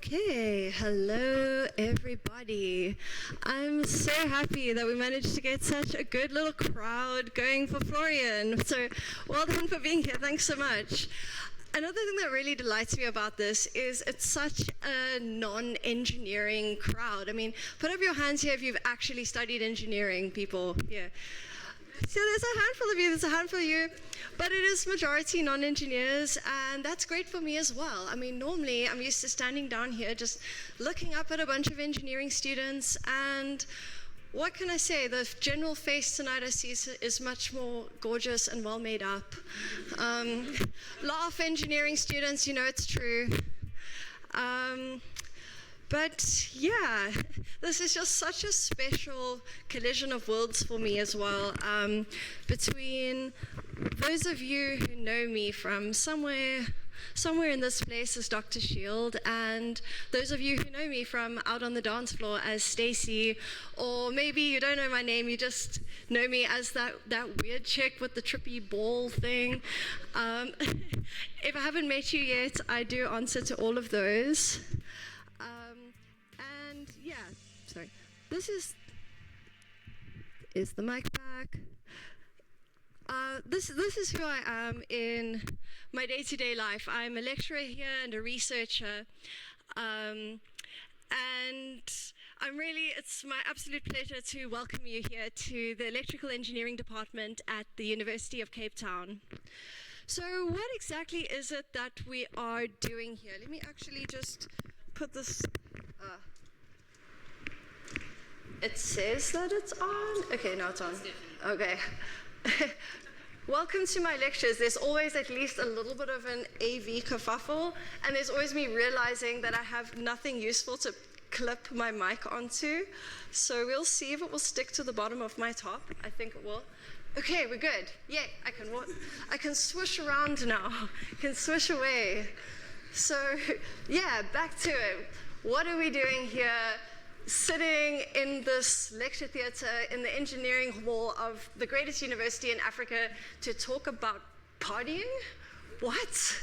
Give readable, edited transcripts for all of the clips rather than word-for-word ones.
Okay, hello everybody. I'm so happy that we managed to get such a good little crowd going for Florian. So well done for being here, thanks so much. Another thing that really delights me about this is it's such a non-engineering crowd. I mean, put up your hands here if you've actually studied engineering, people here. So there's a handful of you, but it is majority non-engineers, and that's great for me as well. I mean, normally I'm used to standing down here just looking up at a bunch of engineering students, and what can I say? The general face tonight I see is much more gorgeous and well made up. Laugh, engineering students, you know it's true. But yeah, this is just such a special collision of worlds for me as well. Between those of you who know me from somewhere in this place as Dr. Shield, and those of you who know me from out on the dance floor as Stacey, or maybe you don't know my name, you just know me as that weird chick with the trippy ball thing. If I haven't met you yet, I do answer to all of those. And yeah, sorry. This is the mic back. This is who I am in my day-to-day life. I'm a lecturer here and a researcher, and it's my absolute pleasure to welcome you here to the Electrical Engineering Department at the University of Cape Town. So what exactly is it that we are doing here? Let me actually just put this. It says that it's on. Okay, now it's on. Okay. Welcome to my lectures. There's always at least a little bit of an AV kerfuffle, and there's always me realizing that I have nothing useful to clip my mic onto. So we'll see if it will stick to the bottom of my top. I think it will. Okay, we're good. Yay, I can swish around now. I can swish away. So yeah, back to it. What are we doing here? Sitting in this lecture theatre in the engineering hall of the greatest university in Africa to talk about partying? What?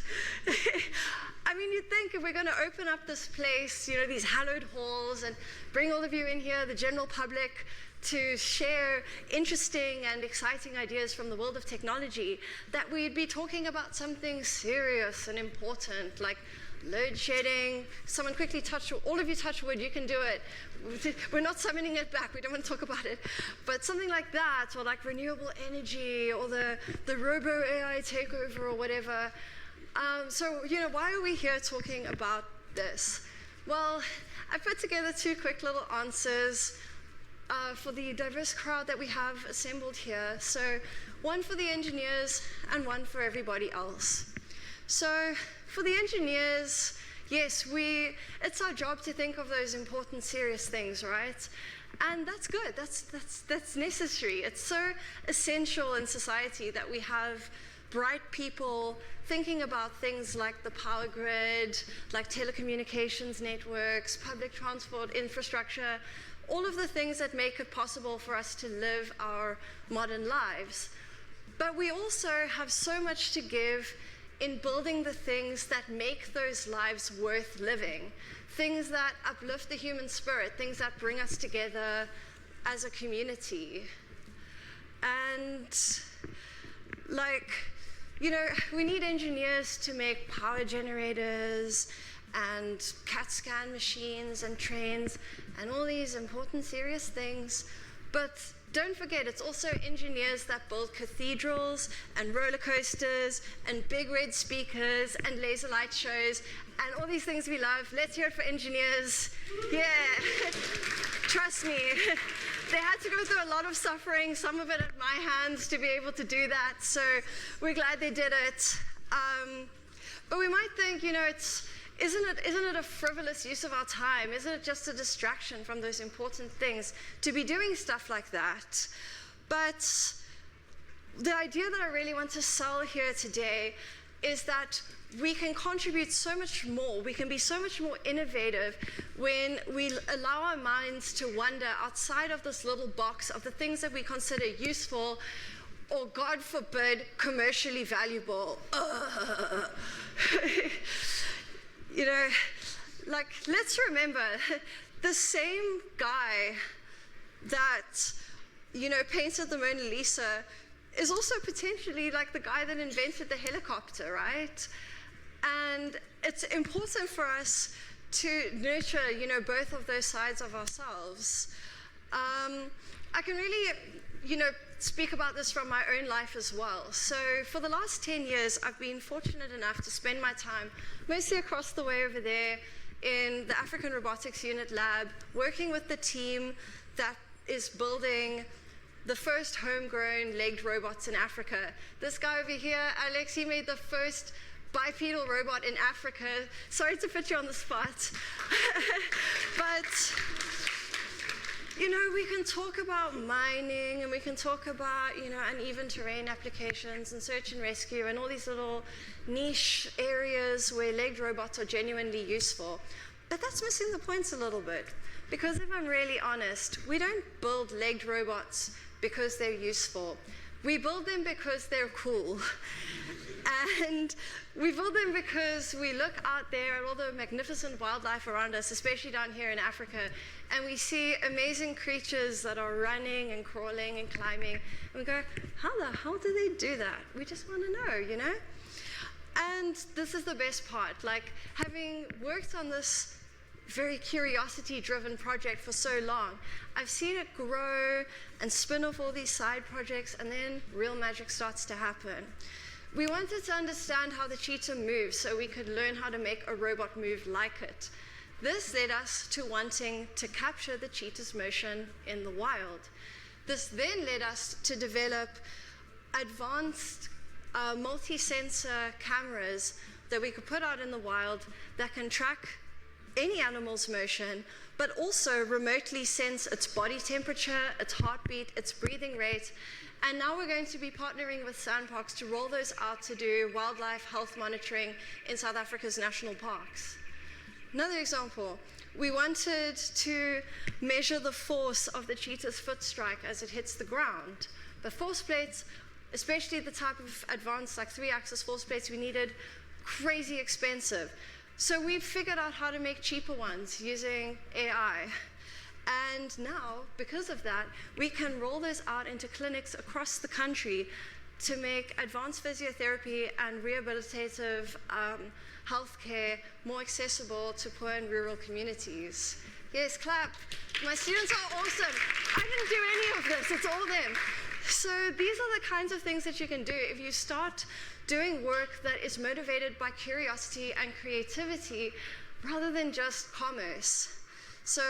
I mean, you'd think if we're going to open up this place, you know, these hallowed halls, and bring all of you in here, the general public, to share interesting and exciting ideas from the world of technology, that we'd be talking about something serious and important, like load shedding. Someone quickly touch, all of you touch wood, you can do it. We're not summoning it back, we don't want to talk about it. But something like that, or like renewable energy, or the robo-AI takeover, or whatever. So, you know, why are we here talking about this? Well, I put together two quick little answers for the diverse crowd that we have assembled here. So, one for the engineers and one for everybody else. So, for the engineers, yes, it's our job to think of those important, serious things, right? And that's good, that's necessary. It's so essential in society that we have bright people thinking about things like the power grid, like telecommunications networks, public transport infrastructure, all of the things that make it possible for us to live our modern lives. But we also have so much to give in building the things that make those lives worth living, things that uplift the human spirit, things that bring us together as a community. And like, you know, we need engineers to make power generators and CAT scan machines and trains and all these important, serious things. But don't forget, it's also engineers that build cathedrals and roller coasters and big red speakers and laser light shows and all these things we love. Let's hear it for engineers. Yeah, trust me. They had to go through a lot of suffering, some of it at my hands, to be able to do that. So we're glad they did it. But we might think, you know, isn't it a frivolous use of our time? Isn't it just a distraction from those important things to be doing stuff like that? But the idea that I really want to sell here today is that we can contribute so much more, we can be so much more innovative when we allow our minds to wander outside of this little box of the things that we consider useful or, God forbid, commercially valuable. You know, like, let's remember, the same guy that, painted the Mona Lisa is also potentially like the guy that invented the helicopter, right? And it's important for us to nurture, both of those sides of ourselves. I can really, speak about this from my own life as well. So for the last 10 years, I've been fortunate enough to spend my time mostly across the way over there in the African Robotics Unit lab, working with the team that is building the first homegrown legged robots in Africa. This guy over here, Alex, he made the first bipedal robot in Africa. Sorry to put you on the spot. But, we can talk about mining, and we can talk about, uneven terrain applications and search and rescue and all these little niche areas where legged robots are genuinely useful. But that's missing the point a little bit. Because if I'm really honest, we don't build legged robots because they're useful. We build them because they're cool. And we build them because we look out there at all the magnificent wildlife around us, especially down here in Africa, and we see amazing creatures that are running and crawling and climbing. And we go, how the hell do they do that? We just want to know, And this is the best part. Like, having worked on this very curiosity-driven project for so long, I've seen it grow and spin off all these side projects, and then real magic starts to happen. We wanted to understand how the cheetah moves so we could learn how to make a robot move like it. This led us to wanting to capture the cheetah's motion in the wild. This then led us to develop advanced multi-sensor cameras that we could put out in the wild that can track any animal's motion, but also remotely sense its body temperature, its heartbeat, its breathing rate. And now we're going to be partnering with Sandparks to roll those out to do wildlife health monitoring in South Africa's national parks. Another example, we wanted to measure the force of the cheetah's foot strike as it hits the ground. The force plates, especially the type of advanced, like 3-axis force plates we needed, crazy expensive. So we've figured out how to make cheaper ones using AI. And now, because of that, we can roll those out into clinics across the country to make advanced physiotherapy and rehabilitative healthcare more accessible to poor and rural communities. Yes, clap. My students are awesome. I didn't do any of this, it's all them. So these are the kinds of things that you can do if you start doing work that is motivated by curiosity and creativity rather than just commerce. So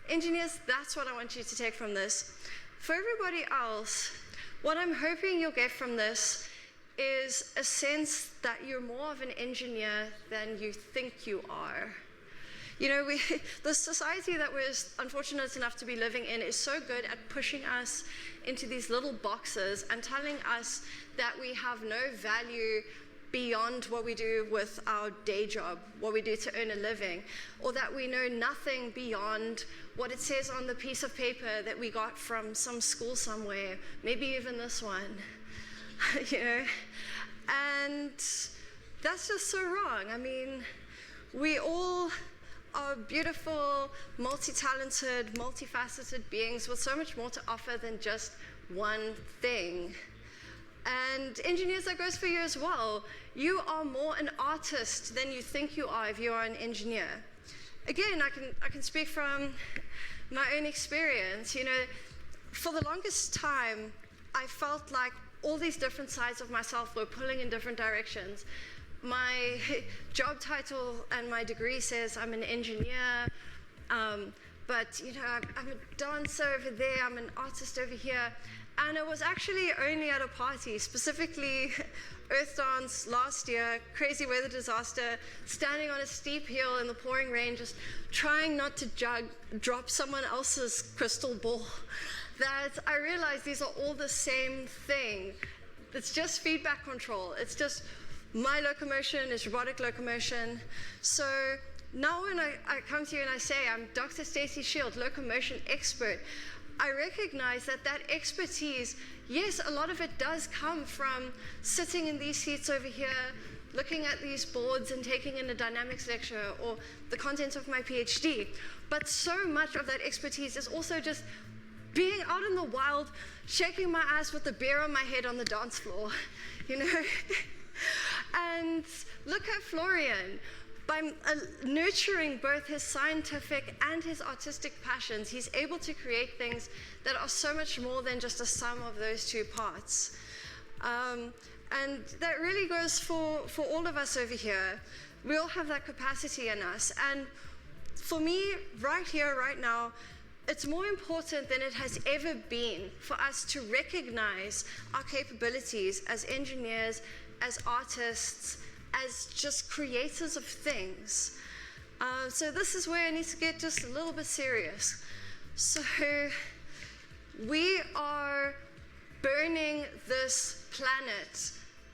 engineers, that's what I want you to take from this. For everybody else, what I'm hoping you'll get from this is a sense that you're more of an engineer than you think you are. The society that we're unfortunate enough to be living in is so good at pushing us into these little boxes and telling us that we have no value beyond what we do with our day job, what we do to earn a living, or that we know nothing beyond what it says on the piece of paper that we got from some school somewhere, maybe even this one, And that's just so wrong. I mean, we all are beautiful, multi-talented, multifaceted beings with so much more to offer than just one thing. And engineers, that goes for you as well. You are more an artist than you think you are if you are an engineer. Again, I can speak from my own experience. For the longest time, I felt like all these different sides of myself were pulling in different directions. My job title and my degree says I'm an engineer, but I'm a dancer over there, I'm an artist over here. And it was actually only at a party, specifically Earth Dance last year, crazy weather disaster, standing on a steep hill in the pouring rain, just trying not to drop someone else's crystal ball, that I realized these are all the same thing. It's just feedback control. It's just my locomotion is robotic locomotion. So now when I come to you and I say I'm Dr. Stacey Shield, locomotion expert, I recognize that expertise, yes, a lot of it does come from sitting in these seats over here, looking at these boards and taking in a dynamics lecture or the content of my PhD. But so much of that expertise is also just being out in the wild, shaking my ass with the beer on my head on the dance floor, you know? And look at Florian. By nurturing both his scientific and his artistic passions, he's able to create things that are so much more than just a sum of those two parts. And that really goes for all of us over here. We all have that capacity in us. And for me, right here, right now, it's more important than it has ever been for us to recognize our capabilities as engineers, as artists, as just creators of things. So this is where I need to get just a little bit serious. So we are burning this planet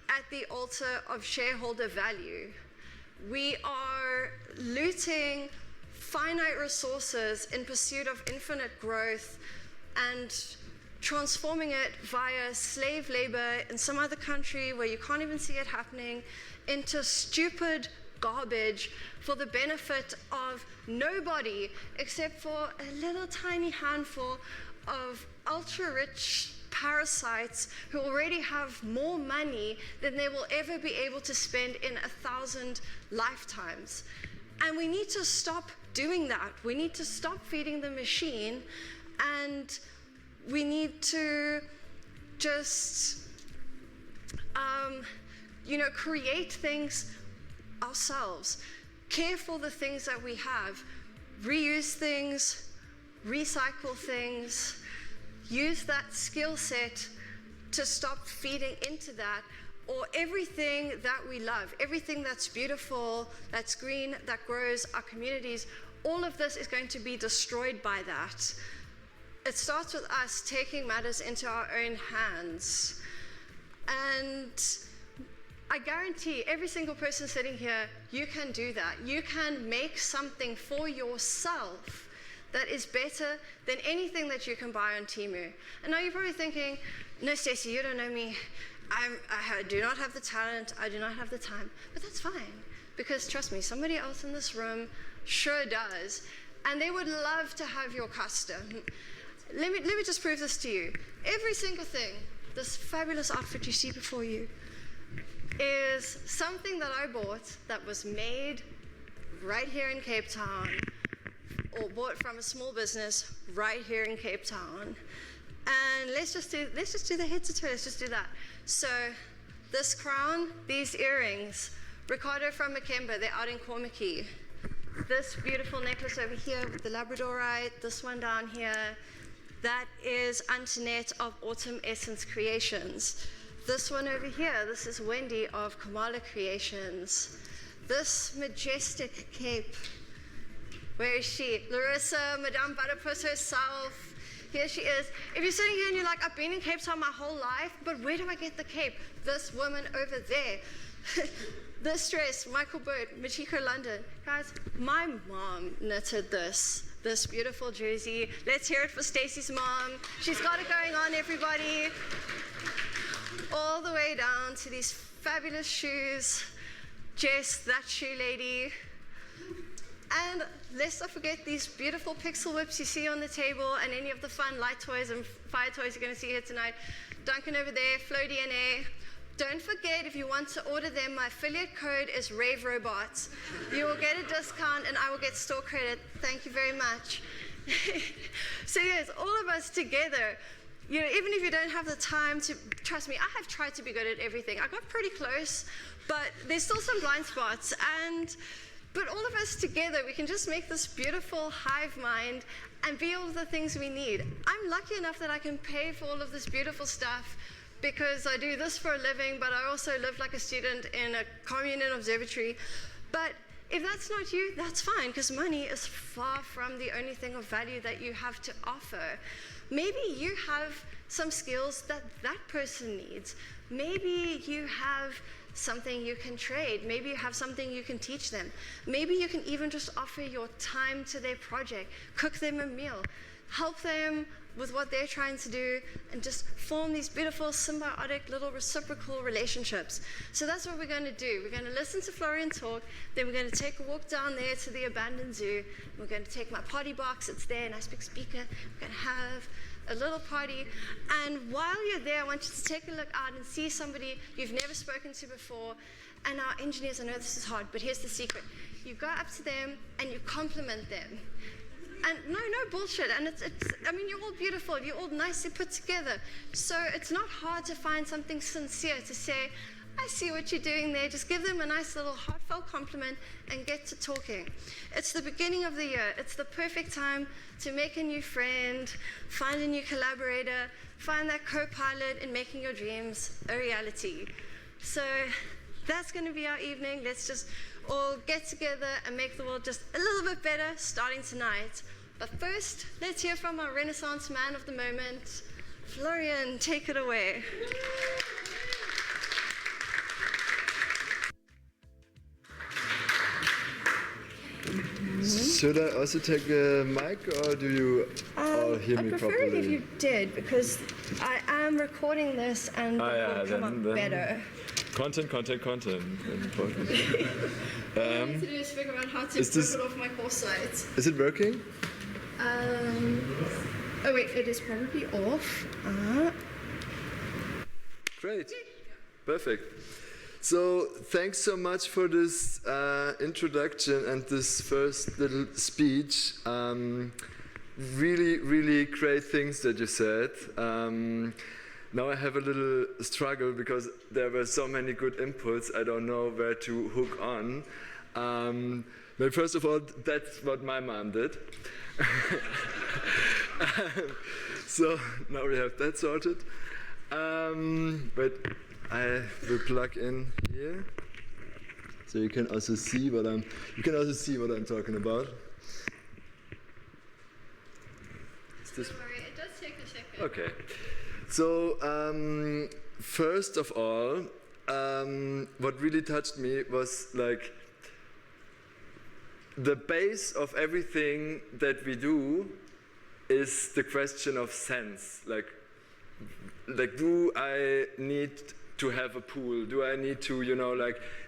at the altar of shareholder value. We are looting finite resources in pursuit of infinite growth and transforming it via slave labor in some other country where you can't even see it happening into stupid garbage for the benefit of nobody except for a little tiny handful of ultra-rich parasites who already have more money than they will ever be able to spend in 1,000 lifetimes. And we need to stop doing that. We need to stop feeding the machine, and we need to just, create things ourselves, care for the things that we have, reuse things, recycle things, use that skill set to stop feeding into that, or everything that we love, everything that's beautiful, that's green, that grows, our communities, all of this is going to be destroyed by that. It starts with us taking matters into our own hands. And I guarantee every single person sitting here, you can do that. You can make something for yourself that is better than anything that you can buy on Temu. And now you're probably thinking, no, Stacey, you don't know me. I do not have the talent. I do not have the time. But that's fine, because trust me, somebody else in this room sure does. And they would love to have your custom. Let me just prove this to you. Every single thing, this fabulous outfit you see before you, is something that I bought that was made right here in Cape Town, or bought from a small business right here in Cape Town. And let's just do the head to toe. Let's just do that. So this crown, these earrings, Ricardo from Makemba, they're out in Cormacky. This beautiful necklace over here with the Labradorite, this one down here, that is Antoinette of Autumn Essence Creations. This one over here, this is Wendy of Kamala Creations. This majestic cape, where is she? Larissa, Madame Butterpuss herself. Here she is. If you're sitting here and you're like, I've been in Cape Town my whole life, but where do I get the cape? This woman over there. This dress, Michael Bird, Machiko London. Guys, my mom knitted this beautiful jersey. Let's hear it for Stacey's mom. She's got it going on, everybody. All the way down to these fabulous shoes. Jess, that shoe lady. And let's not forget these beautiful pixel whips you see on the table, and any of the fun light toys and fire toys you're going to see here tonight. Duncan over there, Flow DNA. Don't forget, if you want to order them, my affiliate code is RaveRobots. You will get a discount and I will get store credit. Thank you very much. So yes, all of us together, you know, even if you don't have the time to, trust me, I have tried to be good at everything. I got pretty close, but there's still some blind spots. But all of us together, we can just make this beautiful hive mind and be all of the things we need. I'm lucky enough that I can pay for all of this beautiful stuff because I do this for a living, but I also live like a student in a commune and observatory. But if that's not you, that's fine, because money is far from the only thing of value that you have to offer. Maybe you have some skills that that person needs. Maybe you have something you can trade. Maybe you have something you can teach them. Maybe you can even just offer your time to their project, cook them a meal, help them with what they're trying to do and just form these beautiful symbiotic little reciprocal relationships. So that's what we're going to do. We're going to listen to Florian talk, then we're going to take a walk down there to the abandoned zoo. We're going to take my party box, it's there, nice big speaker. We're going to have a little party, and while you're there, I want you to take a look out and see somebody you've never spoken to before. And our engineers, I know this is hard, but here's the secret. You go up to them and you compliment them. And no bullshit. And I mean, you're all beautiful. You're all nicely put together. So it's not hard to find something sincere to say, I see what you're doing there. Just give them a nice little heartfelt compliment and get to talking. It's the beginning of the year. It's the perfect time to make a new friend, find a new collaborator, find that co-pilot in making your dreams a reality. So that's going to be our evening. Let's just all get together and make the world just a little bit better starting tonight. But first, let's hear from our Renaissance man of the moment. Florian, take it away. Should I also take a mic, or do you all hear me properly? I prefer it if you did, because I am recording this and it will come up better. Content. Important. All I need to do is figure out how to rip it off my core site. Is it working? Oh wait, it is probably off. Great. Perfect. So thanks so much for this introduction and this first little speech. Really great things that you said. Now I have a little struggle because there were so many good inputs. I don't know where to hook on. But first of all, that's what my mom did. So now we have that sorted. But I will plug in here, so you can also see what I'm talking about. Don't worry, it does take a second. Okay. So first of all, what really touched me was like the base of everything that we do is the question of sense. Like do I need to have a pool? Do I need to,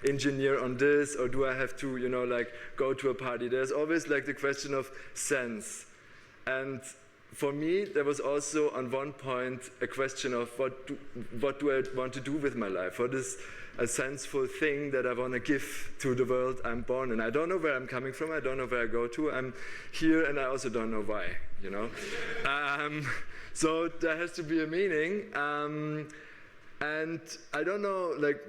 engineer on this, or do I have to, go to a party? There's always like the question of sense. And for me, there was also on one point a question of what do I want to do with my life? What is a senseful thing that I want to give to the world I'm born in? I don't know where I'm coming from. I don't know where I go to. I'm here, and I also don't know why. So there has to be a meaning. And I don't know, like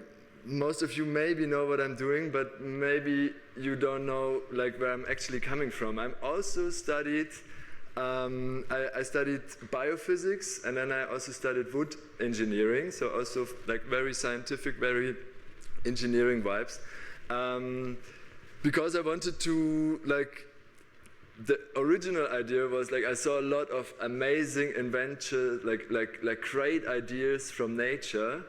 most of you maybe know what I'm doing, but maybe you don't know like where I'm actually coming from. I'm also studied, I studied biophysics, and then I also studied wood engineering, so also like very scientific, very engineering vibes. Because I wanted to the original idea was like I saw a lot of amazing inventions, like great ideas from nature,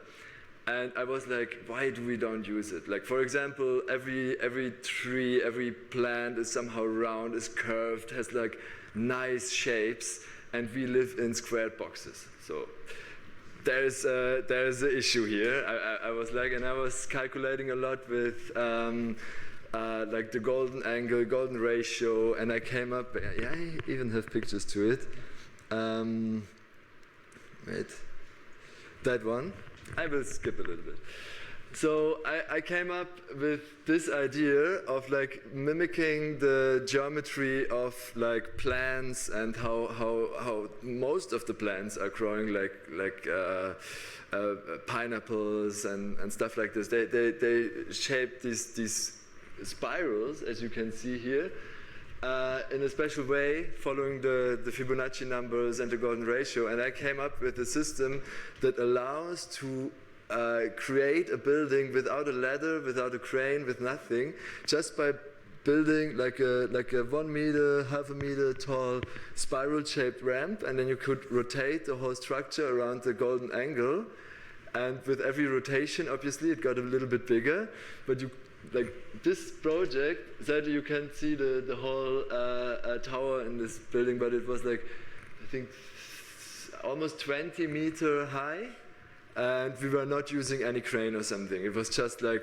and I was like, why do we don't use it? Like for example, every tree, every plant is somehow round, is curved, has like nice shapes, and we live in squared boxes. So there's an issue here. I was like, and I was calculating a lot with. Like the golden angle, golden ratio, and I came up, I even have pictures to it. Wait, that one, I will skip a little bit. So I came up with this idea of like mimicking the geometry of like plants and how most of the plants are growing like pineapples and stuff like this. They shape these spirals, as you can see here, in a special way, following the Fibonacci numbers and the golden ratio. And I came up with a system that allows to create a building without a ladder, without a crane, with nothing, just by building like a 1 meter, half a meter tall spiral-shaped ramp, and then you could rotate the whole structure around the golden angle. And with every rotation, obviously, it got a little bit bigger, but like this project, that you can see the whole tower in this building, but it was like, I think almost 20-meter high, and we were not using any crane or something. It was just like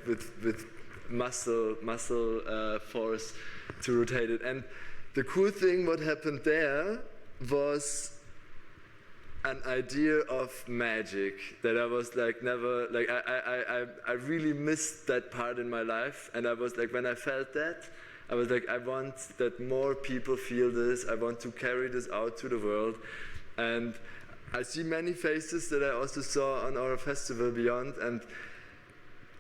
with muscle force to rotate it. And the cool thing, what happened there, was an idea of magic that I was like never, like I really missed that part in my life. And I was like, when I felt that, I was like, I want that more people feel this. I want to carry this out to the world. And I see many faces that I also saw on our festival Beyond, and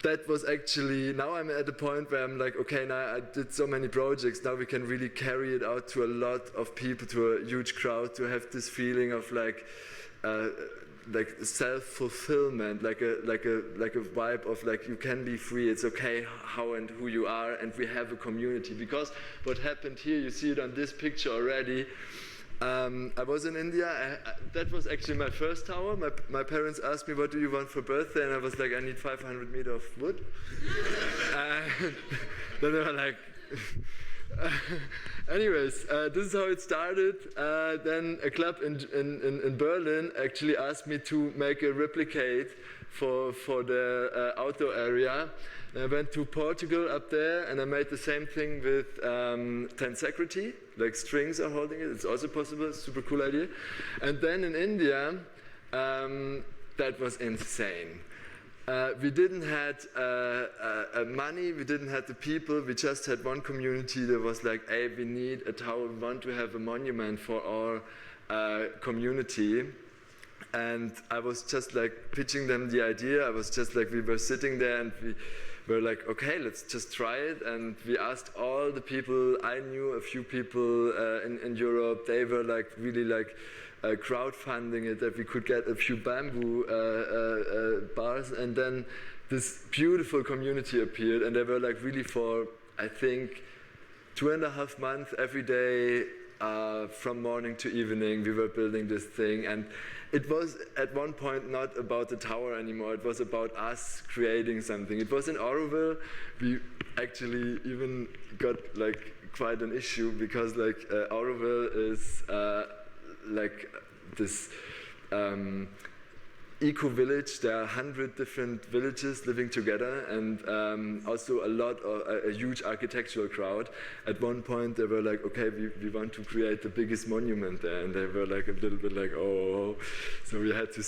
that was actually, now I'm at the point where I'm like, okay, now I did so many projects, now we can really carry it out to a lot of people, to a huge crowd, to have this feeling of like self-fulfillment, like a vibe of like, you can be free, it's okay how and who you are, and we have a community. Because what happened here, you see it on this picture already. I was in India. That was actually my first tower. My parents asked me, what do you want for birthday? And I was like, I need 500 meters of wood. Then they were like, anyways, this is how it started. Then a club in Berlin actually asked me to make a replicate for the outdoor area. And I went to Portugal up there, and I made the same thing with tensegrity, like strings are holding it. It's also possible, super cool idea. And then in India, that was insane. We didn't have money, we didn't have the people, we just had one community that was like, hey, we need a tower, we want to have a monument for our community. And I was just like pitching them the idea. I was just like, we were sitting there and we were like, okay, let's just try it. And we asked all the people, I knew a few people in Europe, they were like really like crowdfunding it, that we could get a few bamboo bars. And then this beautiful community appeared, and they were like really for, I think, 2.5 months every day, from morning to evening, we were building this thing. And it was at one point not about the tower anymore, it was about us creating something. It was in Auroville. We actually even got like quite an issue, because like Auroville is like this eco-village. There are 100 different villages living together, and also a huge architectural crowd. At one point they were like, okay, we want to create the biggest monument there, and they were like a little bit like, oh. So we had to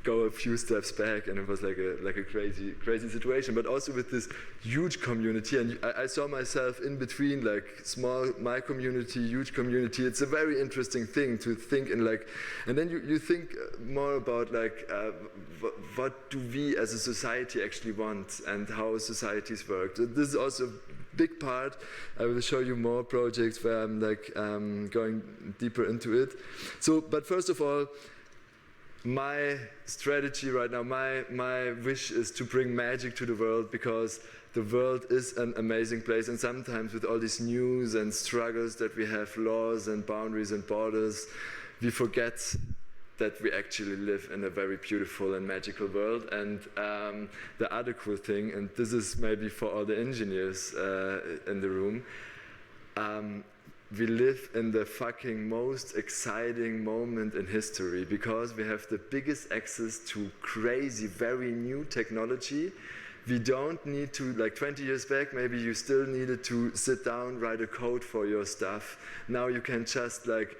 go a few steps back, and it was like a crazy situation. But also with this huge community, and I saw myself in between, like small, my community, huge community. It's a very interesting thing to think in, like, and then you think more about like, what do we as a society actually want, and how societies work. This is also a big part. I will show you more projects where I'm like going deeper into it. So, but first of all, my strategy right now, my wish is to bring magic to the world, because the world is an amazing place, and sometimes with all these news and struggles that we have, laws and boundaries and borders, we forget that we actually live in a very beautiful and magical world. And the other cool thing, and this is maybe for all the engineers in the room, we live in the fucking most exciting moment in history, because we have the biggest access to crazy, very new technology. We don't need to, like 20 years back, maybe you still needed to sit down, write a code for your stuff. Now you can just like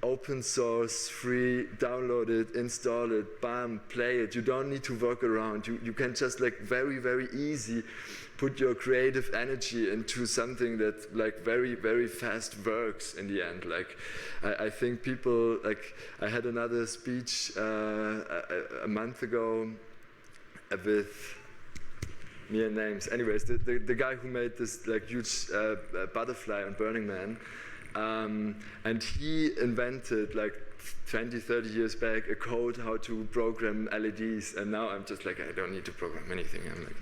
open source, free, download it, install it, bam, play it. You don't need to work around. You can just like very, very easy put your creative energy into something that like very, very fast works in the end. Like I think people, like I had another speech a month ago with mere names. Anyways, the guy who made this like huge butterfly on Burning Man, and he invented like 20, 30 years back a code how to program LEDs, and now I'm just like, I don't need to program anything. I'm like,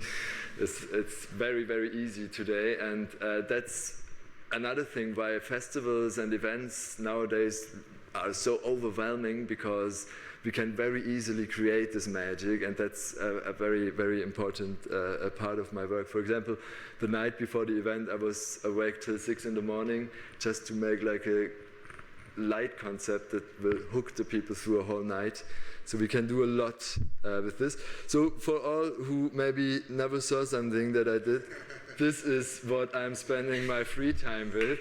it's very, very easy today, and that's another thing why festivals and events nowadays are so overwhelming, because we can very easily create this magic, and that's a very, very important part of my work. For example, the night before the event, I was awake till 6 in the morning just to make like a light concept that will hook the people through a whole night. So we can do a lot with this. So for all who maybe never saw something that I did, this is what I'm spending my free time with.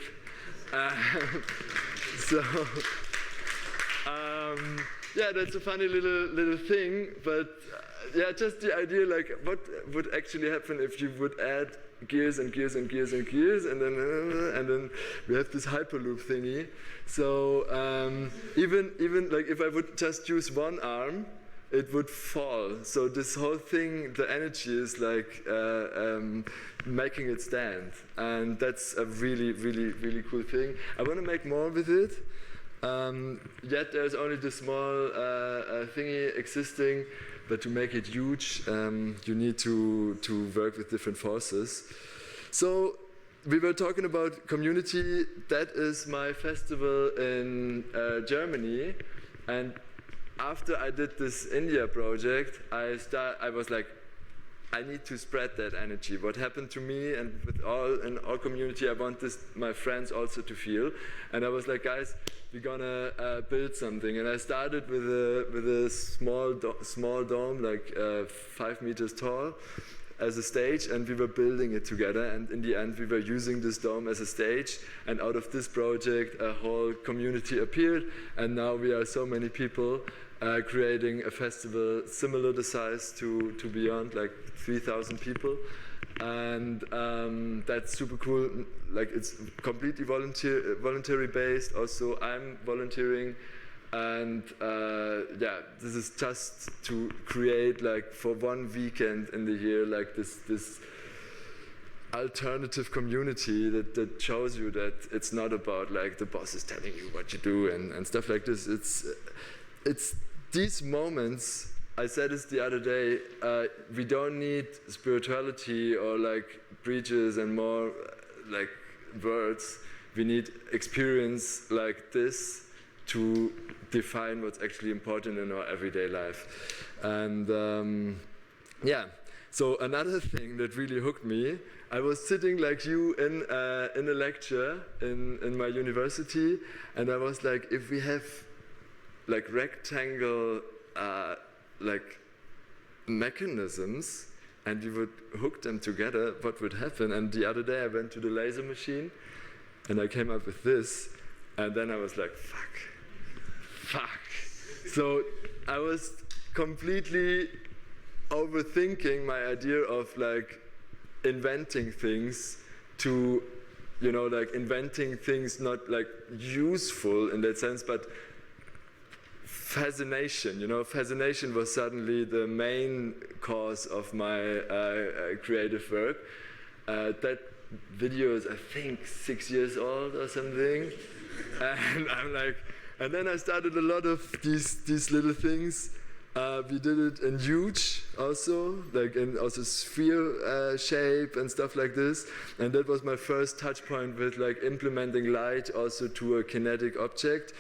Yeah, that's a funny little thing, but yeah, just the idea, like, what would actually happen if you would add gears and gears and gears and gears, and then we have this hyperloop thingy. So even like if I would just use one arm, it would fall. So this whole thing, the energy is like making it stand, and that's a really cool thing. I want to make more with it. Yet there's only this small thingy existing, but to make it huge, you need to work with different forces. So we were talking about community. That is my festival in Germany, and after I did this India project, I was like, I need to spread that energy. What happened to me and in our community, I want my friends also to feel. And I was like, guys, we're gonna build something. And I started with a small dome, like 5 meters tall, as a stage, and we were building it together. And in the end, we were using this dome as a stage. And out of this project, a whole community appeared. And now we are so many people creating a festival similar to size to Beyond, like 3,000 people. And that's super cool. Like, it's completely voluntary based. Also, I'm volunteering. And yeah, this is just to create, like, for one weekend in the year, like this alternative community that shows you that it's not about, like, the boss is telling you what you do and stuff like this. It's these moments. I said this the other day, we don't need spirituality or like preachers and more like words. We need experience like this to define what's actually important in our everyday life. And yeah, so another thing that really hooked me, I was sitting like you in a lecture in my university, and I was like, if we have like rectangle like mechanisms and you would hook them together, what would happen? And the other day I went to the laser machine and I came up with this, and then I was like, fuck. So I was completely overthinking my idea of like inventing things to, you know, like inventing things not like useful in that sense, but fascination. You know, fascination was suddenly the main cause of my creative work. That video is, I think, 6 years old or something, and I'm like, and then I started a lot of these little things. We did it in huge also, like in also sphere shape and stuff like this. And that was my first touch point with like implementing light also to a kinetic object.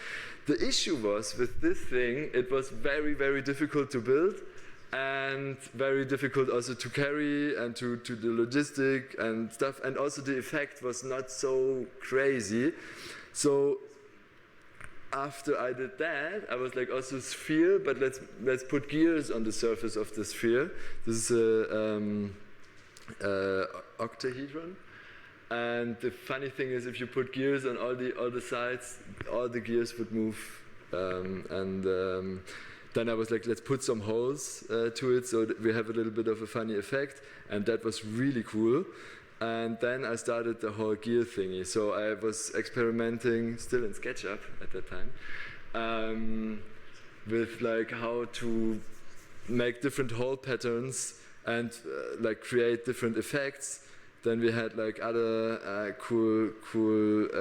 The issue was with this thing, it was very, very difficult to build and very difficult also to carry and to the logistic and stuff. And also the effect was not so crazy. So after I did that, I was like, also sphere, but let's put gears on the surface of the sphere. This is a octahedron. And the funny thing is, if you put gears on all the sides, all the gears would move. Then I was like, let's put some holes to it so that we have a little bit of a funny effect. And that was really cool. And then I started the whole gear thingy. So I was experimenting, still in SketchUp at that time, with like how to make different hole patterns and like create different effects. Then we had like other cool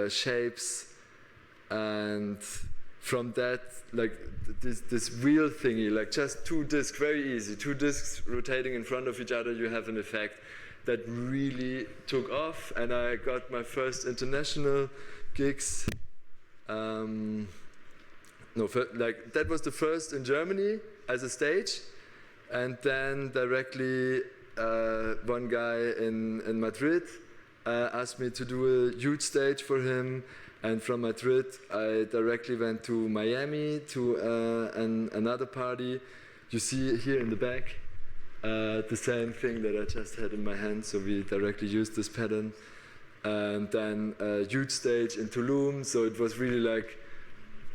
shapes, and from that, like this wheel thingy, like just 2 discs, very easy, 2 discs rotating in front of each other, you have an effect that really took off. And I got my first international gigs. That was the first in Germany as a stage, and then directly one guy in Madrid, asked me to do a huge stage for him. And from Madrid, I directly went to Miami to another party. You see here in the back the same thing that I just had in my hand. So we directly used this pattern. And then a huge stage in Tulum. So it was really like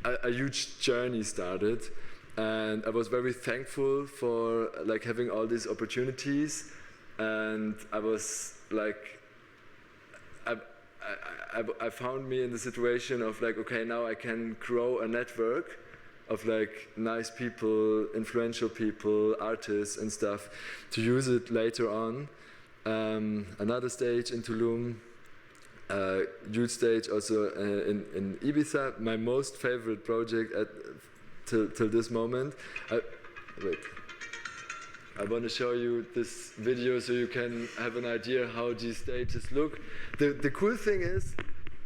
a huge journey started. And I was very thankful for like having all these opportunities. And I was like, I found me in the situation of like, okay, now I can grow a network of like nice people, influential people, artists and stuff to use it later on. Another stage in Tulum, huge stage also in Ibiza, my most favorite project till this moment. I want to show you this video so you can have an idea how these stages look. The cool thing is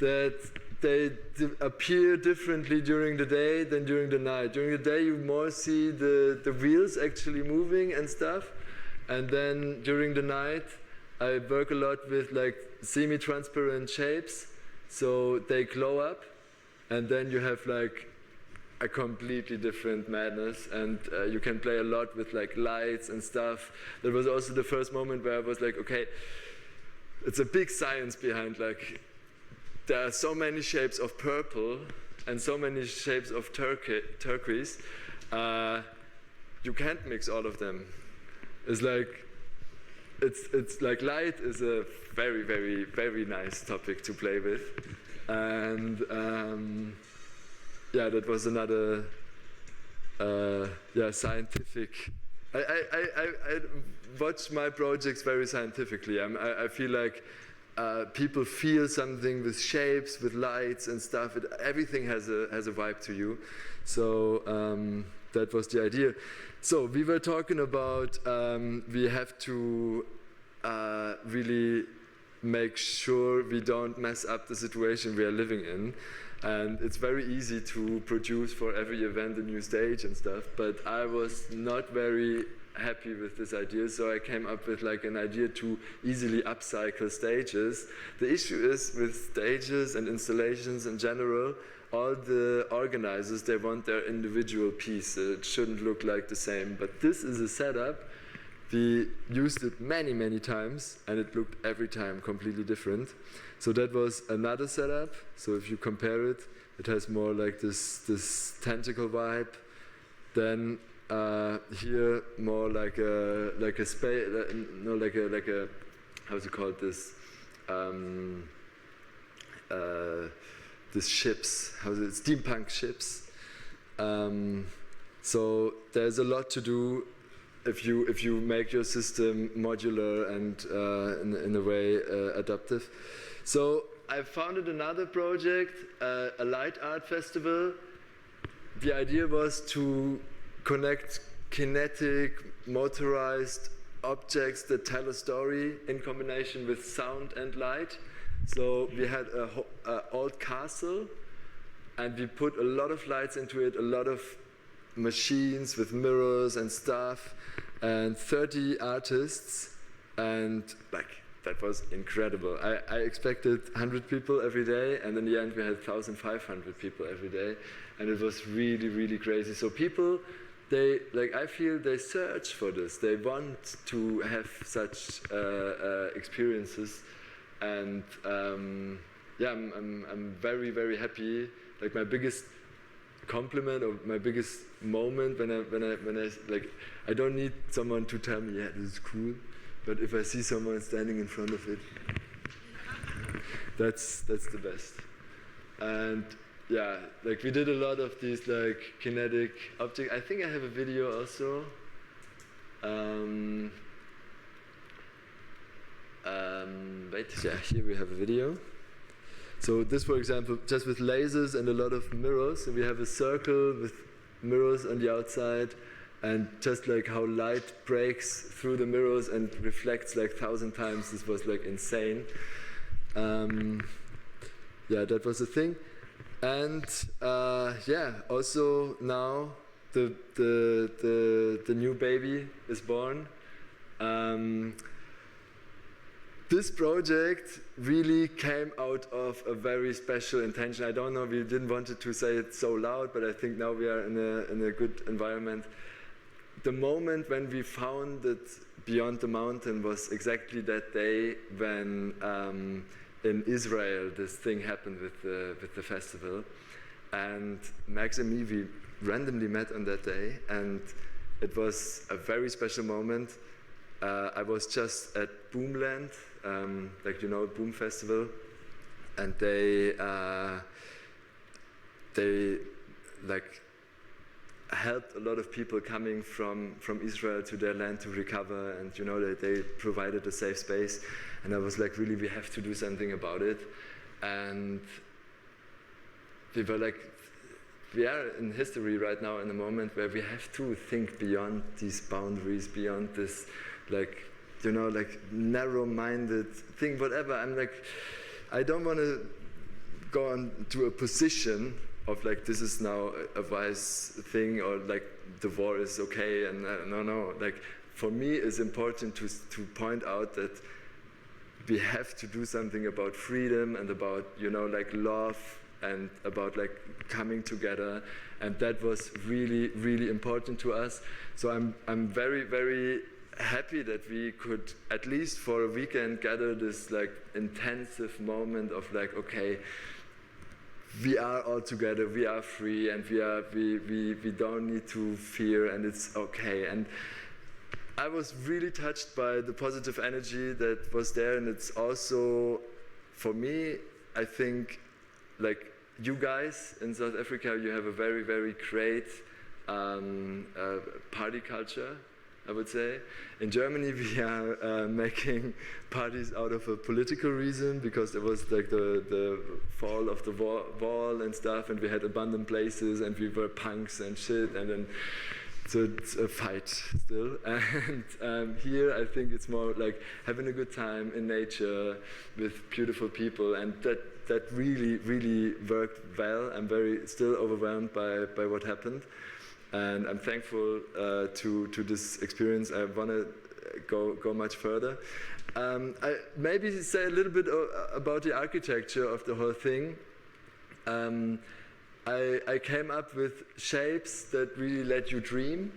that they appear differently during the day than during the night. During the day you more see the wheels actually moving and stuff. And then during the night I work a lot with like semi-transparent shapes. So they glow up and then you have like a completely different madness, and you can play a lot with like lights and stuff. That was also the first moment where I was like, okay, it's a big science behind like, there are so many shapes of purple and so many shapes of turquoise. You can't mix all of them. It's like light is a very, very, very nice topic to play with. And yeah, that was another scientific. I watch my projects very scientifically. I feel like people feel something with shapes, with lights and stuff. Everything has a vibe to you. So that was the idea. So we were talking about we have to really make sure we don't mess up the situation we are living in. And it's very easy to produce for every event a new stage and stuff, but I was not very happy with this idea, so I came up with like an idea to easily upcycle stages. The issue is with stages and installations in general, all the organizers, they want their individual piece. It shouldn't look like the same, but this is a setup. We used it many, many times, and it looked every time completely different. So that was another setup. So if you compare it, it has more like this tentacle vibe. Then here more like a space, no, like a how's it called this? This ships, steampunk ships. So there's a lot to do if you make your system modular and in a way adaptive. So I founded another project, a light art festival. The idea was to connect kinetic, motorized objects that tell a story in combination with sound and light. So we had an old castle, and we put a lot of lights into it, a lot of machines with mirrors and stuff, and 30 artists, and like that was incredible. I expected 100 people every day, and in the end we had 1,500 people every day, and it was really, really crazy. So people, I feel they search for this. They want to have such experiences, and I'm very, very happy. Like my biggest compliment or my biggest moment when I like, I don't need someone to tell me, yeah, this is cool, but if I see someone standing in front of it, that's the best. And yeah, like we did a lot of these like kinetic objects. I think I have a video also. Yeah, here we have a video. So this, for example, just with lasers and a lot of mirrors. So we have a circle with mirrors on the outside, and just like how light breaks through the mirrors and reflects like 1,000 times. This was like insane. Yeah, that was the thing. And also now the new baby is born. this project really came out of a very special intention. I don't know, we didn't want to say it so loud, but I think now we are in a good environment. The moment when we founded Beyond the Mountain was exactly that day when in Israel this thing happened with the festival. And Max and me, we randomly met on that day, and it was a very special moment. I was just at Boomland, like, you know, Boom Festival, and they like helped a lot of people coming from Israel to their land to recover, and you know, they provided a safe space. And I was like, really, we have to do something about it. And we were like, we are in history right now in a moment where we have to think beyond these boundaries, beyond this, like, you know, like narrow-minded thing, whatever. I'm like, I don't want to go on to a position of like, this is now a wise thing, or like the war is okay, and no. Like, for me, it's important to point out that we have to do something about freedom and about, you know, like love and about like coming together, and that was really, really important to us. So I'm very, very happy that we could, at least for a weekend, gather this like intensive moment of like, okay, we are all together, we are free, and we don't need to fear, and it's okay. And I was really touched by the positive energy that was there, and it's also, for me, I think, like, you guys in South Africa, you have a very, very great party culture, I would say. In Germany, we are making parties out of a political reason, because there was like the fall of the wall and stuff, and we had abandoned places, and we were punks and shit, and then so it's a fight still. And here, I think it's more like having a good time in nature with beautiful people, and that really, really worked well. I'm very still overwhelmed by what happened. And I'm thankful to this experience. I want to go much further. I maybe say a little bit about the architecture of the whole thing. I came up with shapes that really let you dream.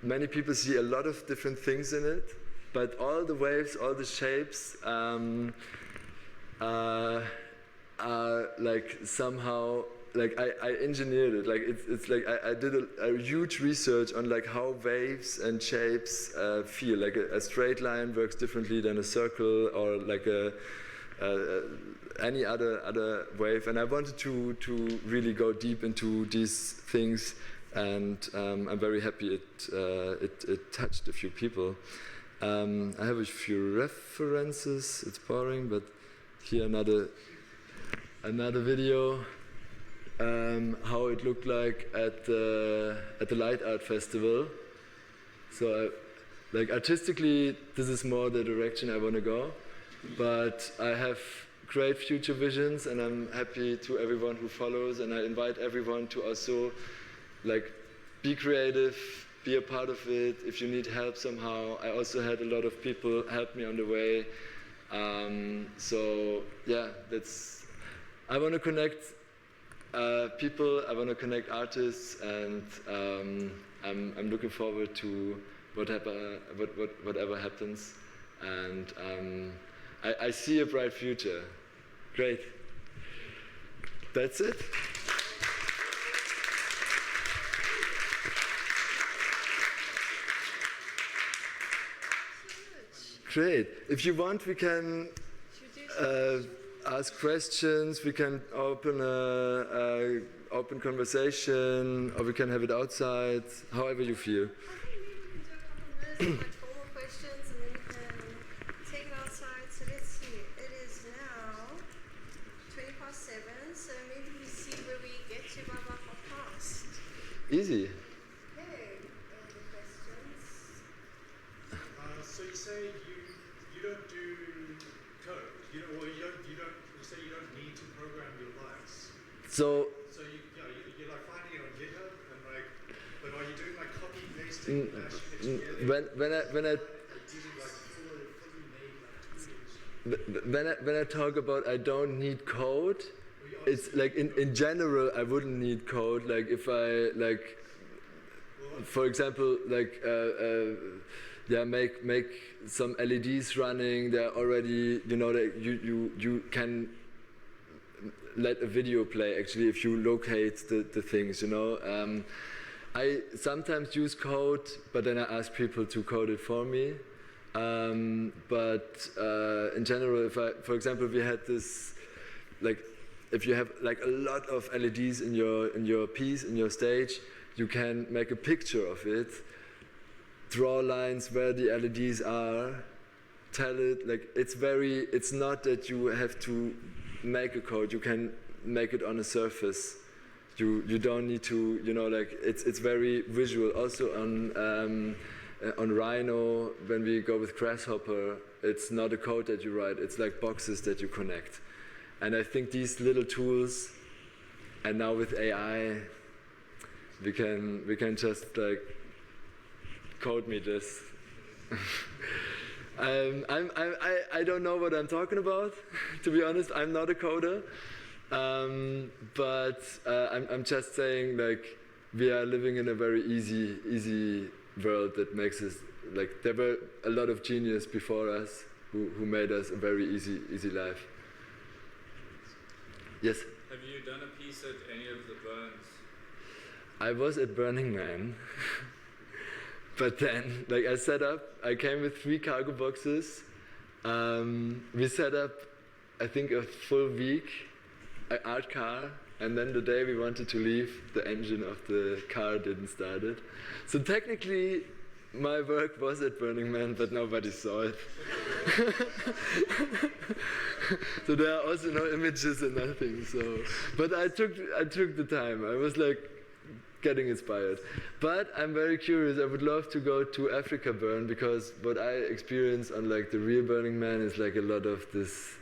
Many people see a lot of different things in it, but all the waves, all the shapes are like somehow, like I engineered it. Like it's like I did a huge research on like how waves and shapes feel. Like a straight line works differently than a circle, or like any other wave. And I wanted to really go deep into these things, and I'm very happy it touched a few people. I have a few references. It's boring, but here another video. How it looked like at the Light Art Festival. So, like artistically, this is more the direction I want to go. But I have great future visions, and I'm happy to everyone who follows. And I invite everyone to also, like, be creative, be a part of it. If you need help somehow, I also had a lot of people help me on the way. So yeah, I want to connect people, I want to connect artists, and I'm looking forward to whatever happens, and I see a bright future. Great. That's it. Great. If you want, we can ask questions, we can open a open conversation, or we can have it outside, however you feel. I think maybe we can do a couple minutes of like formal questions, and then we can take it outside. So let's see, it is now 7:20, so maybe we see where we get to by about 5 past. Easy. Okay, any questions? So you say you don't do code. You say you don't need to program your lights. So you're like finding it on GitHub, and like, but are you doing like copy pasting? when I using like fully made like tools? when I talk about I don't need code, it's like in general I wouldn't need code. Like if I like, for example, like make some LEDs running. They're already, you know, that you can let a video play actually if you locate the things, you know. I sometimes use code, but then I ask people to code it for me. But in general, for example, we had this, like, if you have like a lot of LEDs in your piece, in your stage, you can make a picture of it, draw lines where the LEDs are, tell it, like, it's not that you have to make a code, you can make it on a surface. You don't need to, you know, like, it's very visual. Also on Rhino, when we go with Grasshopper, it's not a code that you write, it's like boxes that you connect. And I think these little tools, and now with AI, we can just like code me this. I don't know what I'm talking about, to be honest. I'm not a coder, but I'm just saying, like, we are living in a very easy world that makes us, like, there were a lot of genius before us who made us a very easy life. Yes? Have you done a piece at any of the burns? I was at Burning Man, but then, like, I came with 3 cargo boxes. We set up, I think, a full week, an art car, and then the day we wanted to leave, the engine of the car didn't start it. So technically, my work was at Burning Man, but nobody saw it. So there are also no images and nothing. So, but I took the time. I was like getting inspired. But I'm very curious. I would love to go to Africa Burn, because what I experience on like the real Burning Man is like a lot of this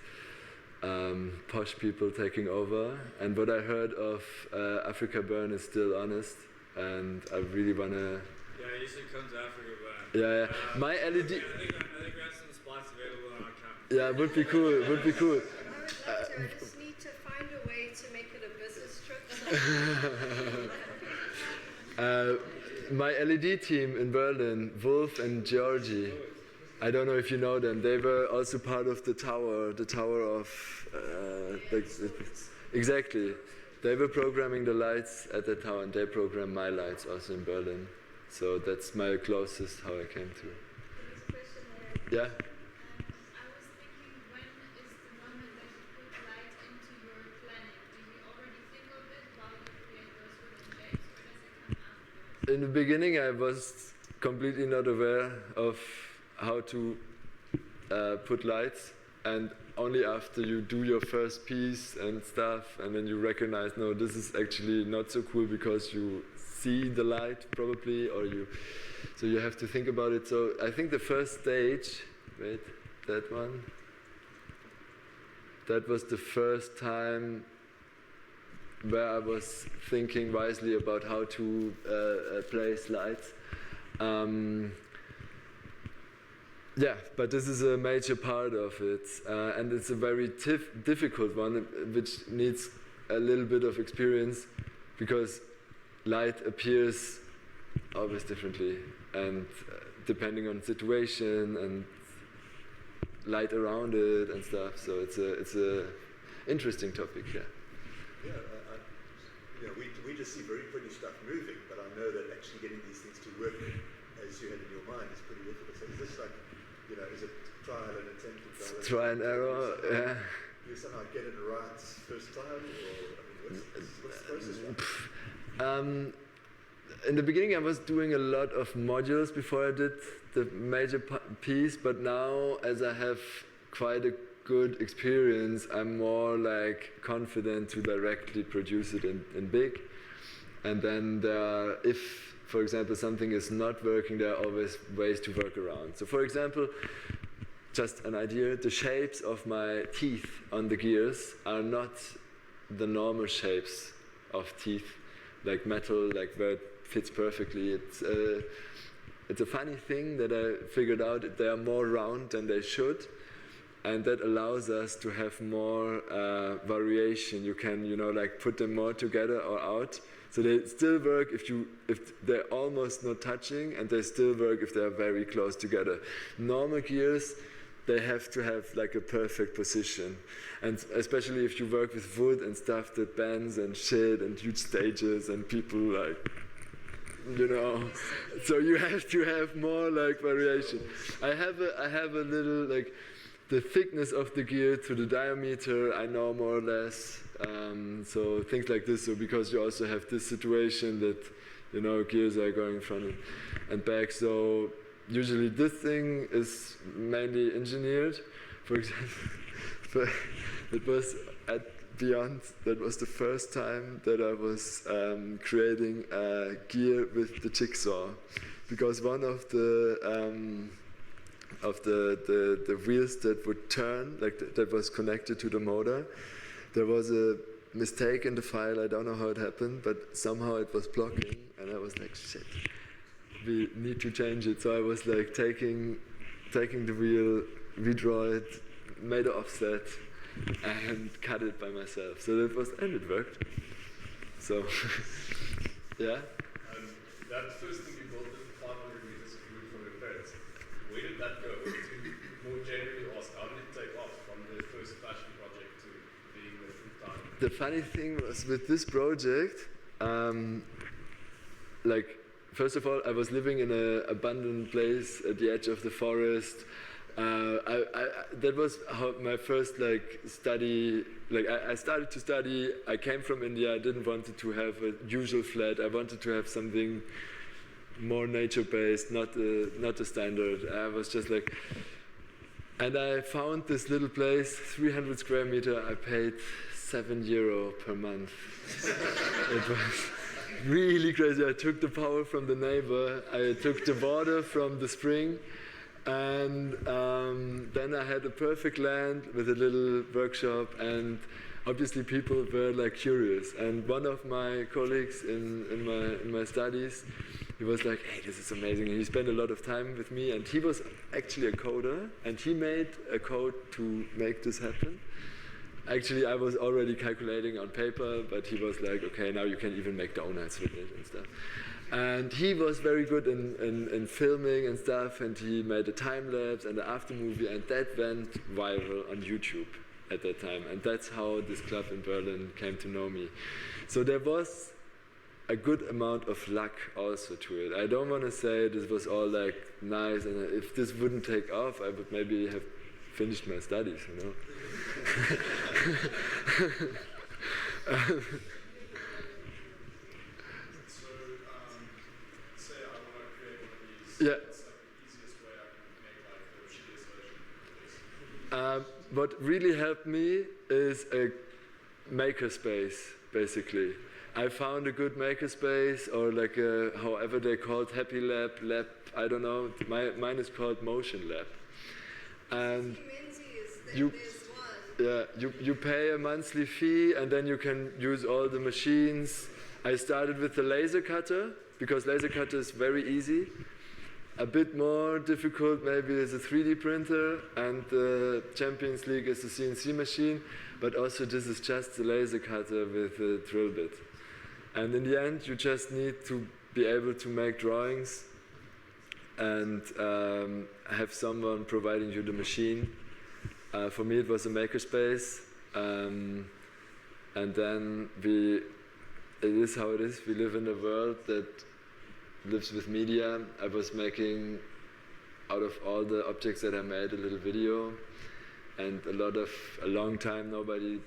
posh people taking over. And what I heard of Africa Burn is still honest, and I really wanna. Yeah, I usually come to Africa Burn. Yeah. My LED. I think we have some spots available on our campus. Yeah, would be cool. I would love to. I just need to find a way to make it a business trip. My LED team in Berlin, Wolf and Georgie, I don't know if you know them, they were also part of the tower of, exactly. They were programming the lights at the tower, and they programmed my lights also in Berlin. So that's my closest how I came to. Yeah? I was thinking, when is the moment that you put light into your planning? Do you already think of it while you create those wooden shapes, or does it come afterwards? In the beginning, I was completely not aware of how to put lights, and only after you do your first piece and stuff, and then you recognize, no, this is actually not so cool because you see the light probably, or so you have to think about it. So I think the first stage, wait, that one, that was the first time where I was thinking wisely about how to place lights. Yeah, but this is a major part of it, and it's a very difficult one, which needs a little bit of experience, because light appears always differently, and depending on situation and light around it and stuff. So it's a interesting topic. Yeah. Yeah, we just see very pretty stuff moving, but I know that actually getting these things to work as you had in your mind is pretty difficult. So is this like, is it trial and attempt? Try and error, yeah. You somehow get it right first time, or what's the process like? In the beginning, I was doing a lot of modules before I did the major piece, but now, as I have quite a good experience, I'm more like confident to directly produce it in big. And then if, for example, something is not working, there are always ways to work around. So, for example, just an idea, the shapes of my teeth on the gears are not the normal shapes of teeth, like metal, like where it fits perfectly. It's a funny thing that I figured out. They are more round than they should, and that allows us to have more variation. You can, like put them more together or out. So they still work if they're almost not touching, and they still work if they're very close together. Normal gears, they have to have like a perfect position. And especially if you work with wood and stuff that bends and shit and huge stages and people like, so you have to have more like variation. I have a little like the thickness of the gear to the diameter, I know more or less. So things like this, so because you also have this situation that, gears are going front and back. So usually this thing is mainly engineered. For example, it was at Beyond, that was the first time that I was creating a gear with the jigsaw, because one of the wheels that would turn, that was connected to the motor, there was a mistake in the file. I don't know how it happened, but somehow it was blocking, and I was like, shit, we need to change it. So I was like taking the wheel, redraw it, made an offset, and cut it by myself. So that was, and it worked. So, yeah. That first thing you built, the 500 meters of wood from your parents, where did that go? To more generally ask, how did it take off from the first fashion project to being the full-time? The funny thing was with this project, first of all, I was living in an abandoned place at the edge of the forest. That was how my first study. I started to study. I came from India. I didn't want to have a usual flat. I wanted to have something more nature-based, not a standard. I was just like, and I found this little place, 300 square meter. I paid €7 per month. It was really crazy. I took the power from the neighbor. I took the water from the spring. And then I had a perfect land with a little workshop, and obviously people were curious. And one of my colleagues in my studies, he was like, hey, this is amazing. And he spent a lot of time with me, and he was actually a coder, and he made a code to make this happen. Actually, I was already calculating on paper, but he was like, okay, now you can even make donuts with it and stuff. And he was very good in filming and stuff, and he made a time lapse and an after movie, and that went viral on YouTube at that time. And that's how this club in Berlin came to know me. So there was a good amount of luck also to it. I don't want to say this was all nice, and if this wouldn't take off, I would maybe have finished my studies, Yeah. What's the easiest way I can make the shittiest version of this? What really helped me is a makerspace, basically. I found a good makerspace, or however they called, Happy Lab, I don't know. Mine is called Motion Lab. And you pay a monthly fee, and then you can use all the machines. I started with the laser cutter, because laser cutter is very easy. A bit more difficult maybe is a 3D printer, and the Champions League is the CNC machine, but also this is just the laser cutter with a drill bit. And in the end, you just need to be able to make drawings and have someone providing you the machine. For me, it was a makerspace, and then it is how it is. We live in a world that lives with media. I was making, out of all the objects that I made, a little video, and a long time nobody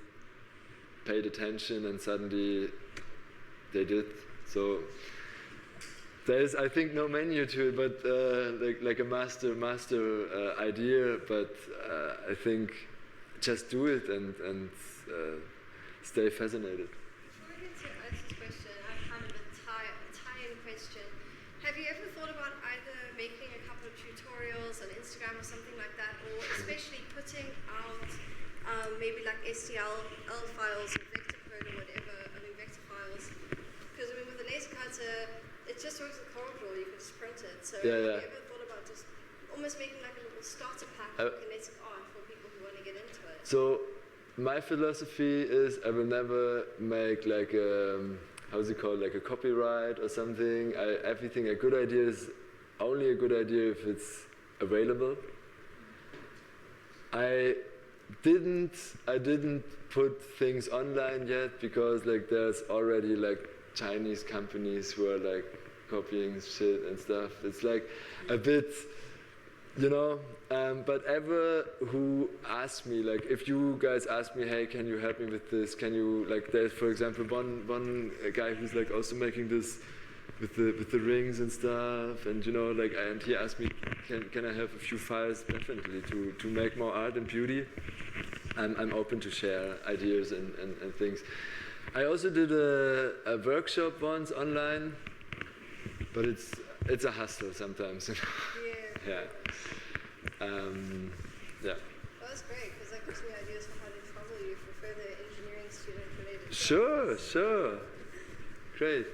paid attention, and suddenly they did. So there's, I think, no menu to it, but like a master idea. But I think just do it and stay fascinated. Before we get to Alex's question, I have kind of a tie-in question. Have you ever thought about either making a couple of tutorials on Instagram or something like that, or especially putting out maybe STL files or vector code or whatever, vector files? Because with the laser cutter, it just works with CorelDRAW, you can just print it. So have you ever thought about just almost making like a little starter pack for kinetic art for people who want to get into it. So my philosophy is I will never make like how's it called, like a copyright or something. Everything, a good idea is only a good idea if it's available. I didn't put things online yet because like there's already like Chinese companies who are like copying shit and stuff. It's like a bit, you know, but ever who asks me, like if you guys ask me, hey, can you help me with this? Can you, like there's for example one guy who's like also making this with the rings and stuff, and you know, like, and he asked me, can I have a few files? Definitely, to make more art and beauty. I'm open to share ideas and things. I also did a workshop once online, but it's a hustle sometimes. Yeah. Yeah. Well, that's great, because that gives me ideas for how to trouble you for further engineering student related stuff. Sure. Great.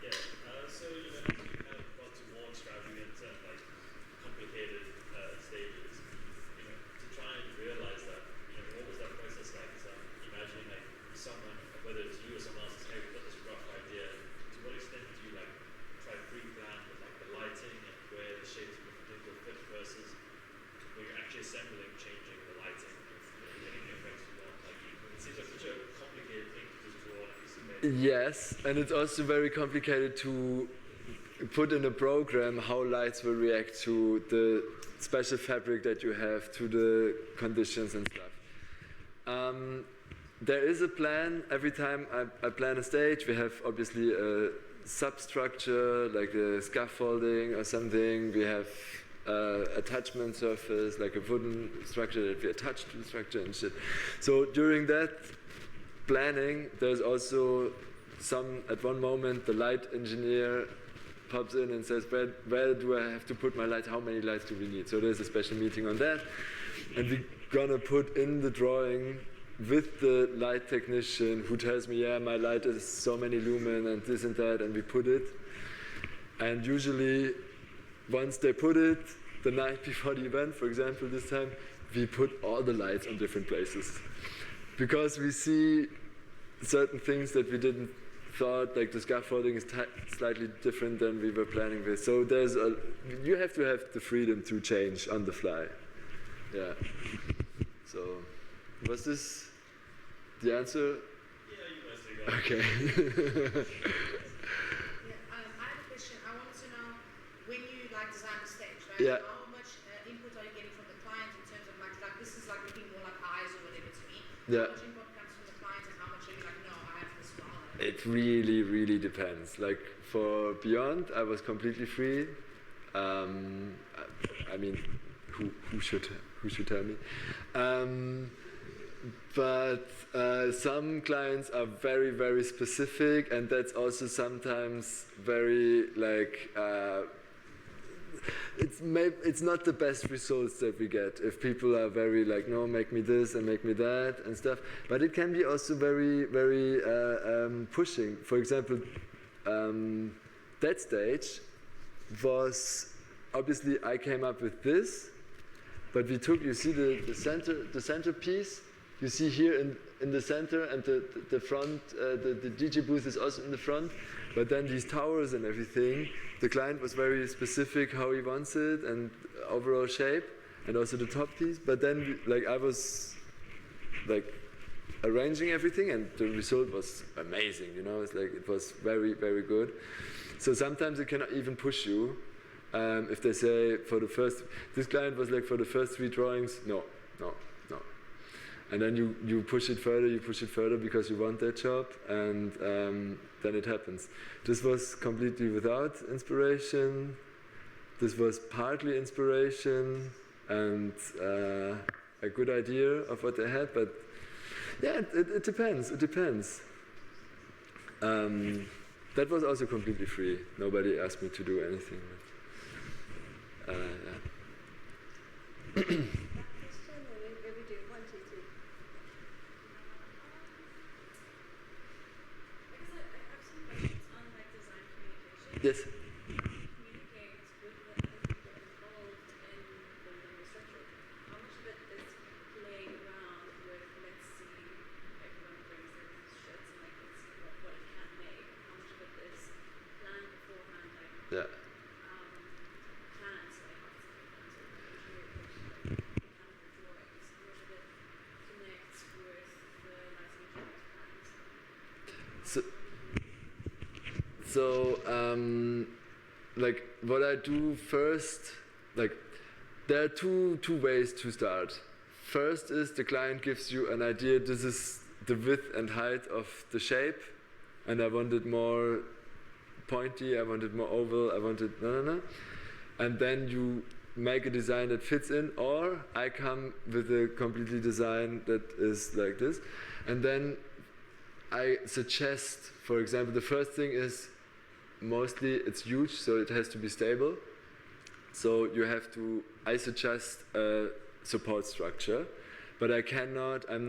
Yeah, so you know, you kind of got to more extravagant and like complicated stages. You know, to try and realize that, you know, what was that process like? So imagining like someone, whether it's you or someone else, hey, we've got this rough idea. To what extent do you like try pre-plan with like the lighting and where the shapes will fit versus when you're actually assembling, changing the lighting, you know, getting the effects you want? Like, it seems like such a complicated thing to just draw on a piece of paper. Yes, and it's also very complicated to put in a program how lights will react to the special fabric that you have, to the conditions and stuff. There is a plan. Every time I plan a stage, we have obviously a substructure, like a scaffolding or something. We have attachment surface, like a wooden structure that we attach to the structure and shit. So during that planning, there's also at one moment, the light engineer pops in and says, where do I have to put my lights? How many lights do we need? So there's a special meeting on that. And we're gonna put in the drawing with the light technician who tells me, yeah, my light is so many lumen and this and that, and we put it. And usually, once they put it, the night before the event, for example, this time, we put all the lights on different places. Because we see certain things that we didn't thought, like the scaffolding is slightly different than we were planning with. So you have to have the freedom to change on the fly. Yeah. So, was this the answer? Yeah, you mostly got it. Okay. I have a question. I wanted to know, when you like design the stage, right? Yeah. How much input are you getting from the client in terms of like this is like looking more like eyes or whatever to me? Yeah. How much input comes from the client and how much are you like, no, I have this wrong? It really, really depends. Like for Beyond, I was completely free. I mean, who should tell me? But some clients are very, very specific, and that's also sometimes very like it's not the best results that we get if people are very like, no, make me this and make me that and stuff. But it can be also very, very pushing. For example, that stage was obviously I came up with this, but we took, you see the centerpiece. You see here in the center, and the front, the DJ booth is also in the front, but then these towers and everything, the client was very specific how he wants it and overall shape, and also the top piece, but then like I was like arranging everything, and the result was amazing, you know, it's like it was very, very good. So sometimes it cannot even push you, if they say this client was like for the first 3 drawings, no. And then you push it further because you want that job, and then it happens. This was completely without inspiration. This was partly inspiration and a good idea of what they had, but yeah, it depends. That was also completely free. Nobody asked me to do anything. Yeah. Yes. Communicate with the other people involved So like what I do first, like there are two ways to start. First is the client gives you an idea, this is the width and height of the shape, and I want it more pointy, I want it more oval, I want it and then you make a design that fits in, or I come with a completely design that is like this, and then I suggest, for example, the first thing is mostly it's huge, so it has to be stable. So you have to, I suggest a support structure, but I'm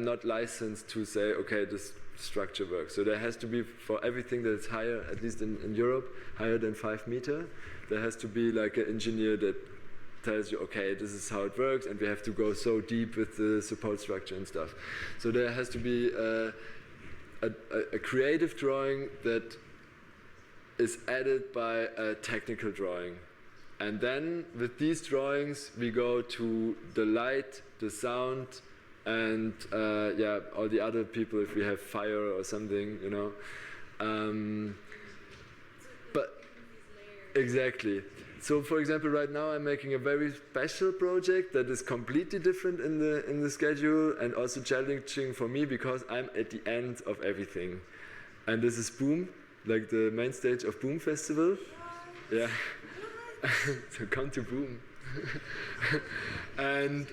not licensed to say, okay, this structure works. So there has to be, for everything that's higher, at least in Europe, higher than 5 meters, there has to be like an engineer that tells you, okay, this is how it works, and we have to go so deep with the support structure and stuff. So there has to be a creative drawing that is added by a technical drawing. And then with these drawings we go to the light, the sound, and all the other people if we have fire or something, you know. But exactly. So for example, right now I'm making a very special project that is completely different in the schedule, and also challenging for me because I'm at the end of everything. And this is Boom, like the main stage of Boom Festival. Yeah. So come to Boom. and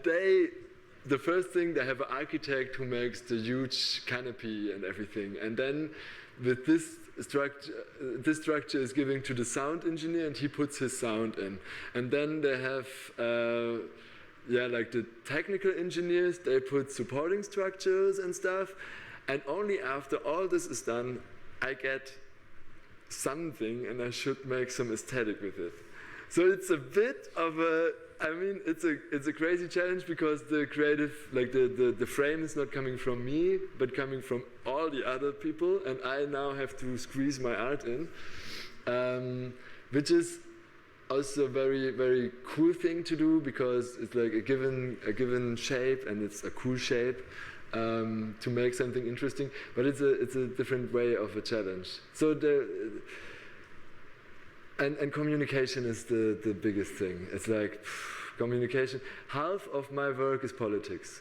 the first thing, they have an architect who makes the huge canopy and everything. And then with this structure is given to the sound engineer, and he puts his sound in. And then they have like the technical engineers, they put supporting structures and stuff. And only after all this is done, I get something, and I should make some aesthetic with it. So it's a bit of a, I mean, it's a crazy challenge because the creative, like the frame is not coming from me, but coming from all the other people, and I now have to squeeze my art in, which is also a very, very cool thing to do because it's like a given shape, and it's a cool shape to make something interesting. But it's a different way of a challenge. So and communication is the biggest thing. It's like communication. Half of my work is politics.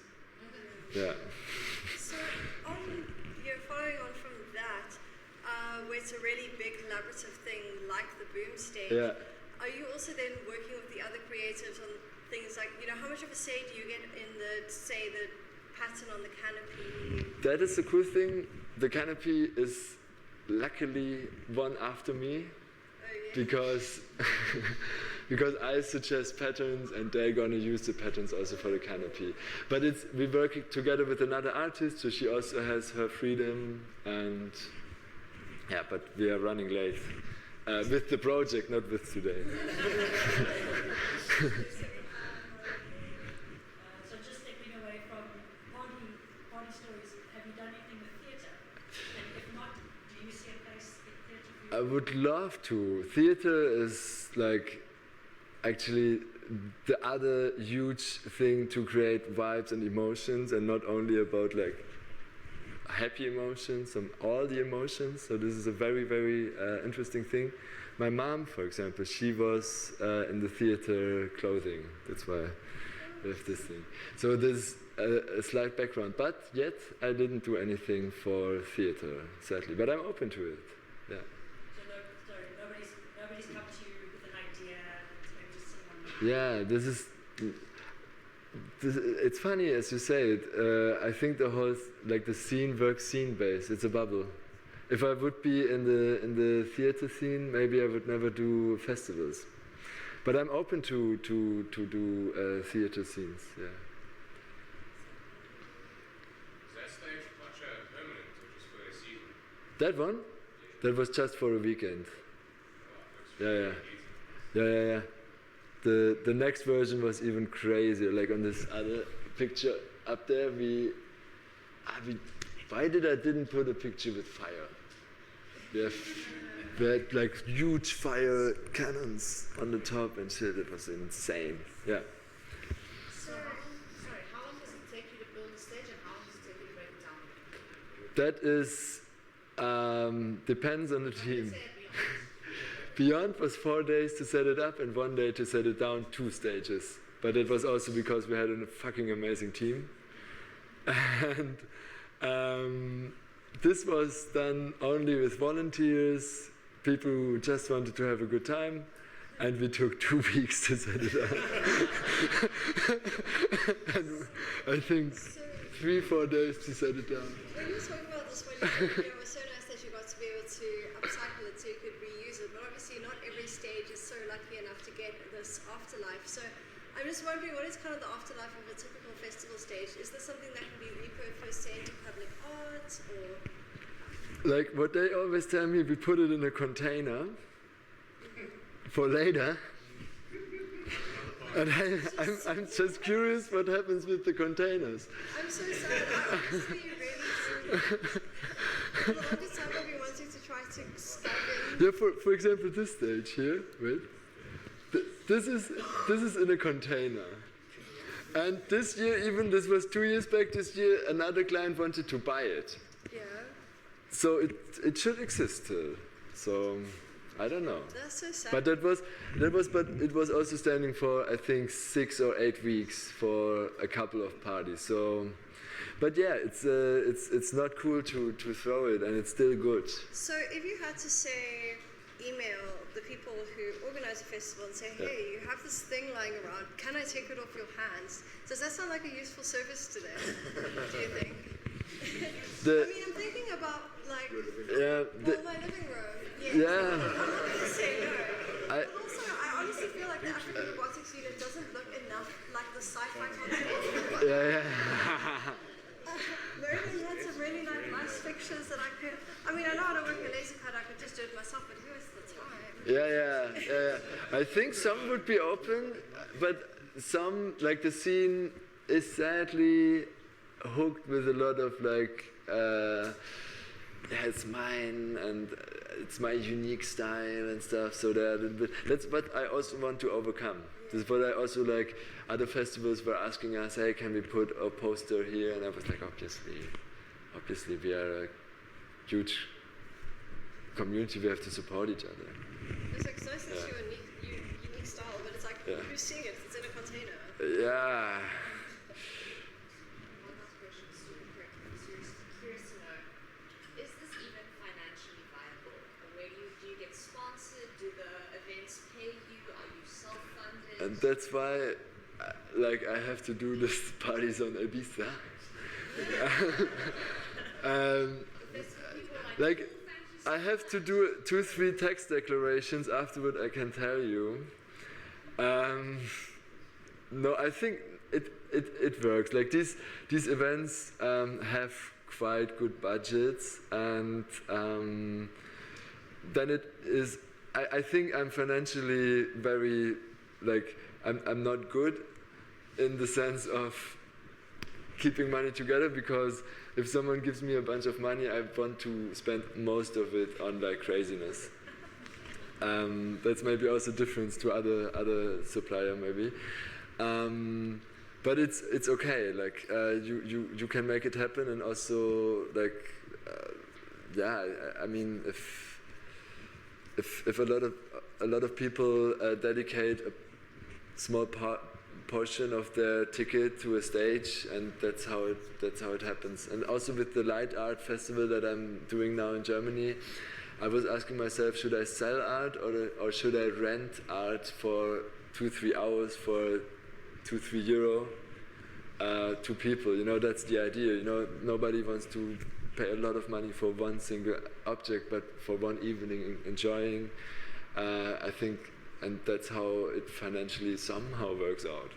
Yeah. So following on from that, where it's a really big collaborative thing like the Boom stage, are you also then working with the other creatives on things like, how much of a say do you get in the pattern on the canopy? That is the cool thing. The canopy is luckily one after me. Because I suggest patterns, and they're gonna use the patterns also for the canopy. But we're working together with another artist, so she also has her freedom, and but we are running late with the project, not with today. So just stepping away from party stories, have you done anything with theatre? And if not, do you see a place in theatre for you? I would love to. Theater is like actually the other huge thing to create vibes and emotions, and not only about like happy emotions and all the emotions. So this is a very, very interesting thing. My mom, for example, she was in the theater clothing. That's why we have this thing. So there's a slight background, but yet I didn't do anything for theater, sadly. But I'm open to it. Yeah. Nobody's come to you with an idea, maybe just someone. Yeah, this it's funny as you say it. I think the whole the scene works scene based. It's a bubble. If I would be in the theater scene, maybe I would never do festivals. But I'm open to do theater scenes. Yeah. Is that stage much permanent or just for a season? That one? That was just for a weekend. Yeah. The next version was even crazier. Like on this other picture up there, why didn't put a picture with fire? We had like huge fire cannons on the top and shit. It was insane. Yeah. So, sorry, how long does it take you to build a stage, and how long does it take you to break it down? That is depends on the team. Beyond was 4 days to set it up and 1 day to set it down, 2 stages. But it was also because we had a fucking amazing team. And this was done only with volunteers, people who just wanted to have a good time, and we took 2 weeks to set it up. And I think 3-4 days to set it down. When you were talking about this one, it was so nice that you got to be able to upcycle it so you could reuse it, but obviously not every stage is so lucky enough to get this afterlife. So I'm just wondering, what is kind of the afterlife of a typical festival stage? Is this something that can be repurposed, say, into public art, or? Like what they always tell me, we put it in a container for later. And I'm just curious what happens with the containers. I'm so sad. I honestly really do. For the longest time I've been wanting to try to scavenge. Yeah, for example, this stage here, wait. This is in a container. And this year, even this was 2 years back, this year another client wanted to buy it. Yeah. So it should exist still. So I don't know. That's so sad. But but it was also standing for I think 6 or 8 weeks for a couple of parties. So, but yeah, it's not cool to throw it, and it's still good. So if you had to say, email the people who organize a festival and say, hey, you have this thing lying around, can I take it off your hands? Does that sound like a useful service to them, do you think? I mean, I'm thinking about, like, my living room. Yes. Yeah. I'm not going to say no. But also, I honestly feel like the African robotics unit doesn't look enough like the sci-fi concept. Yeah. Merlin had some really nice pictures that I could. I mean, I know how to work a laser cut, I could just do it myself, but who has the time? Yeah. I think some would be open, but some, like the scene is sadly hooked with a lot of like, it's mine and it's my unique style and stuff. So that's what I also want to overcome. This is what I also like. Other festivals were asking us, hey, can we put a poster here? And I was like, obviously we are a huge community. We have to support each other. It's like so nice that you unique style, but it's like who's seeing it? It's in a container. Yeah. One last question, super quick. I'm curious to know, is this even financially viable? Where do you get sponsored? Do the events pay you? Are you self-funded? And that's why, I have to do these parties on Ibiza. I have to do 2-3 tax declarations. Afterward, I can tell you. No, I think it works. Like these events have quite good budgets, and then it is. I think I'm financially very I'm not good in the sense of keeping money together, because if someone gives me a bunch of money, I want to spend most of it on craziness. That's maybe also difference to other supplier maybe. But it's okay. You can make it happen, and also I mean if a lot of people dedicate a small portion of their ticket to a stage, and that's how it happens. And also with the Light Art Festival that I'm doing now in Germany, I was asking myself, should I sell art or should I rent art for 2-3 hours for 2-3 euro to people? That's the idea. Nobody wants to pay a lot of money for one single object, but for one evening enjoying, I think, and that's how it financially somehow works out.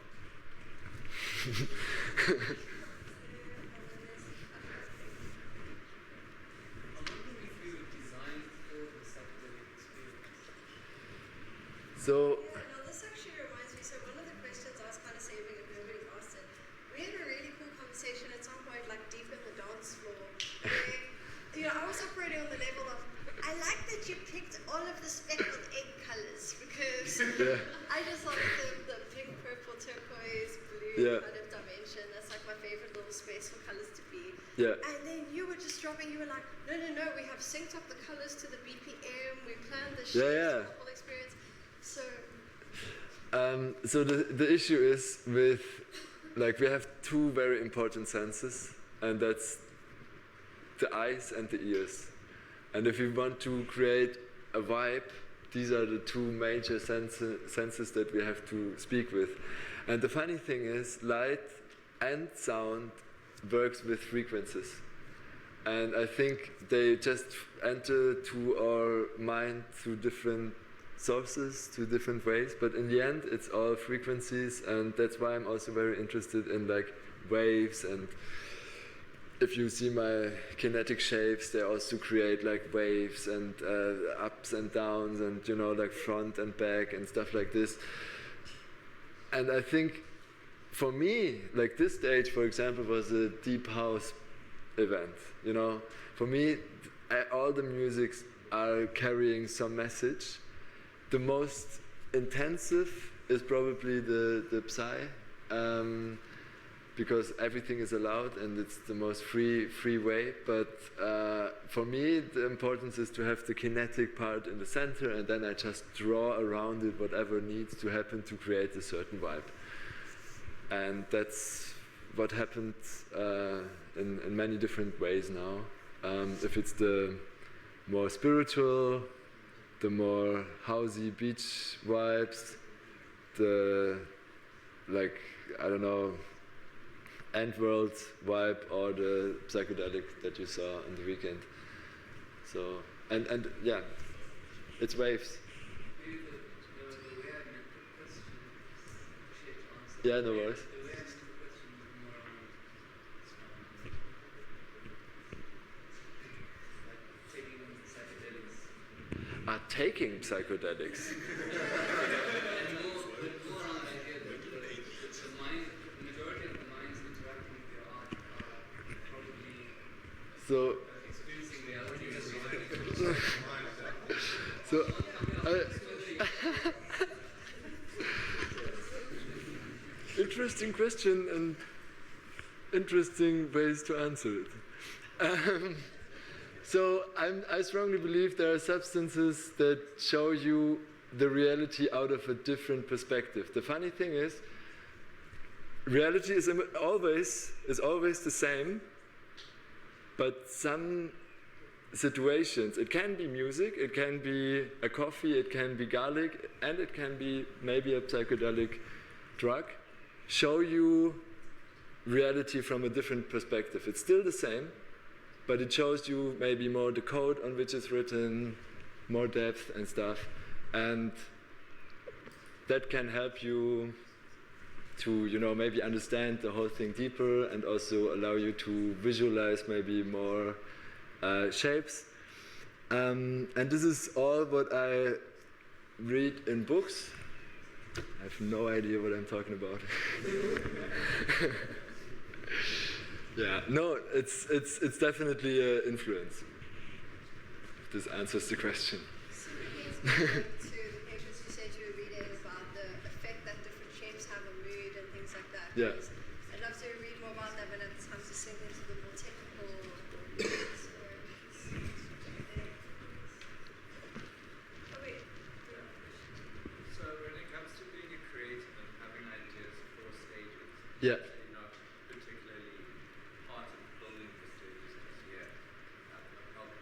So. No, this actually reminds me. So one of the questions I was kind of saving if nobody asked it. We had a really cool conversation at some point, deep in the dance floor, where I was operating on the level of, I like that you picked all of the speckled egg colors, because I just like the pink, purple, turquoise, blue kind of dimension. That's my favorite little space for colors to be. Yeah. And then you were just dropping, you were like, no, we have synced up the colors to the BPM, we planned the shapes, Yeah. the whole experience. So So the issue is with, like, we have two very important senses, and that's the eyes and the ears. And if we want to create a vibe, these are the two major senses that we have to speak with. And the funny thing is, light and sound works with frequencies. And I think they just enter to our mind through different sources, through different ways, but in the end it's all frequencies, and that's why I'm also very interested in like waves. And if you see my kinetic shapes, they also create like waves and ups and downs, and you know, like front and back and stuff like this. And I think for me, like this stage, for example, was a deep house event. You know, for me, all the musics are carrying some message. The most intensive is probably the Psy, because everything is allowed and it's the most free way. But for me, the importance is to have the kinetic part in the center, and then I just draw around it whatever needs to happen to create a certain vibe. And that's what happened in many different ways now. If it's the more spiritual, the more housey beach vibes, the, like, I don't know, end world vibe, or the psychedelic that you saw on the weekend. So, and yeah, it's waves. Yeah, no worries. Are taking psychedelics. So, interesting question and interesting ways to answer it. So I strongly believe there are substances that show you the reality out of a different perspective. The funny thing is, reality is always the same, but some situations, it can be music, it can be a coffee, it can be garlic, and it can be maybe a psychedelic drug, show you reality from a different perspective. It's still the same, but it shows you maybe more the code on which it's written, more depth and stuff, and that can help you to, you know, maybe understand the whole thing deeper, and also allow you to visualize maybe more shapes. And this is all what I read in books. I have no idea what I'm talking about. Yeah, no, it's definitely an influence. If this answers the question. So to the papers you said you were reading about the effect that different shapes have on mood and things like that. Yeah. I'd love to read more about that when it's time to sink into the more technical. So when it comes to being a creative and having ideas for stages, Yeah. actually not particularly part of building the stages just yet. I've helped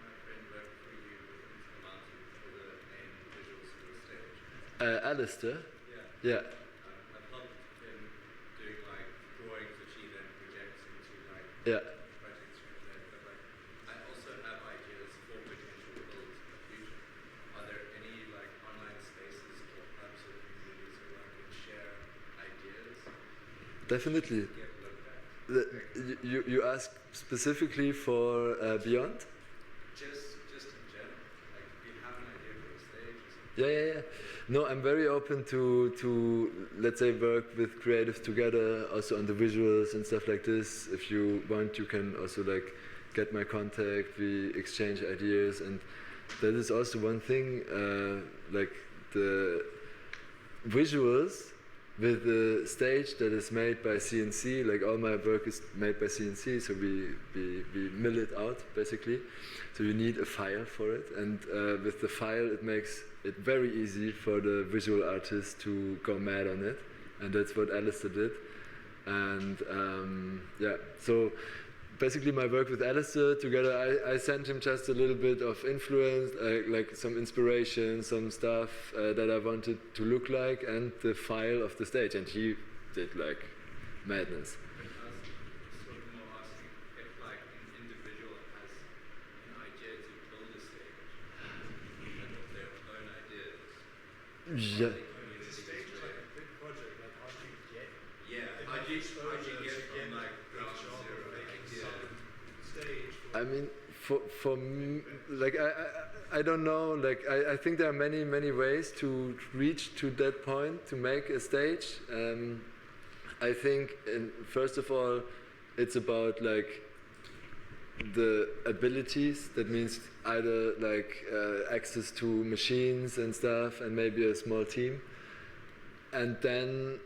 my friend work for you into the mountain for the main visuals for the stage. Alistair? Yeah. Yeah. I've helped him doing like drawings which he then projects into like Yeah. projects from there. But like I also have ideas for potential builds in the future. Are there any like online spaces or hubs or communities where I can share ideas Definitely. get looked at? You ask specifically for Beyond? Just in general. Like if you have an idea for a stage or something. Yeah. No, I'm very open to let's say work with creatives together, also on the visuals and stuff like this. If you want, you can also like get my contact. We exchange ideas, and that is also one thing. Like the visuals with a stage that is made by CNC. Like all my work is made by CNC, so we mill it out basically. So you need a file for it, and with the file it makes it very easy for the visual artist to go mad on it, and that's what Alistair did. And yeah, so basically my work with Alistair together, I sent him just a little bit of influence, like some inspiration, some stuff that I wanted to look like, and the file of the stage, and he did like madness. But I was sort of more asking if like an individual has an idea to build a stage and of their own ideas. Yeah. It's a stage is like a big project. Like how do you get? Yeah, how do you get from like ground zero idea? Stage. I mean, for me, like I don't know. Like I think there are many ways to reach to that point to make a stage. I think, first of all, it's about like the abilities. That means either like access to machines and stuff, and maybe a small team. And then,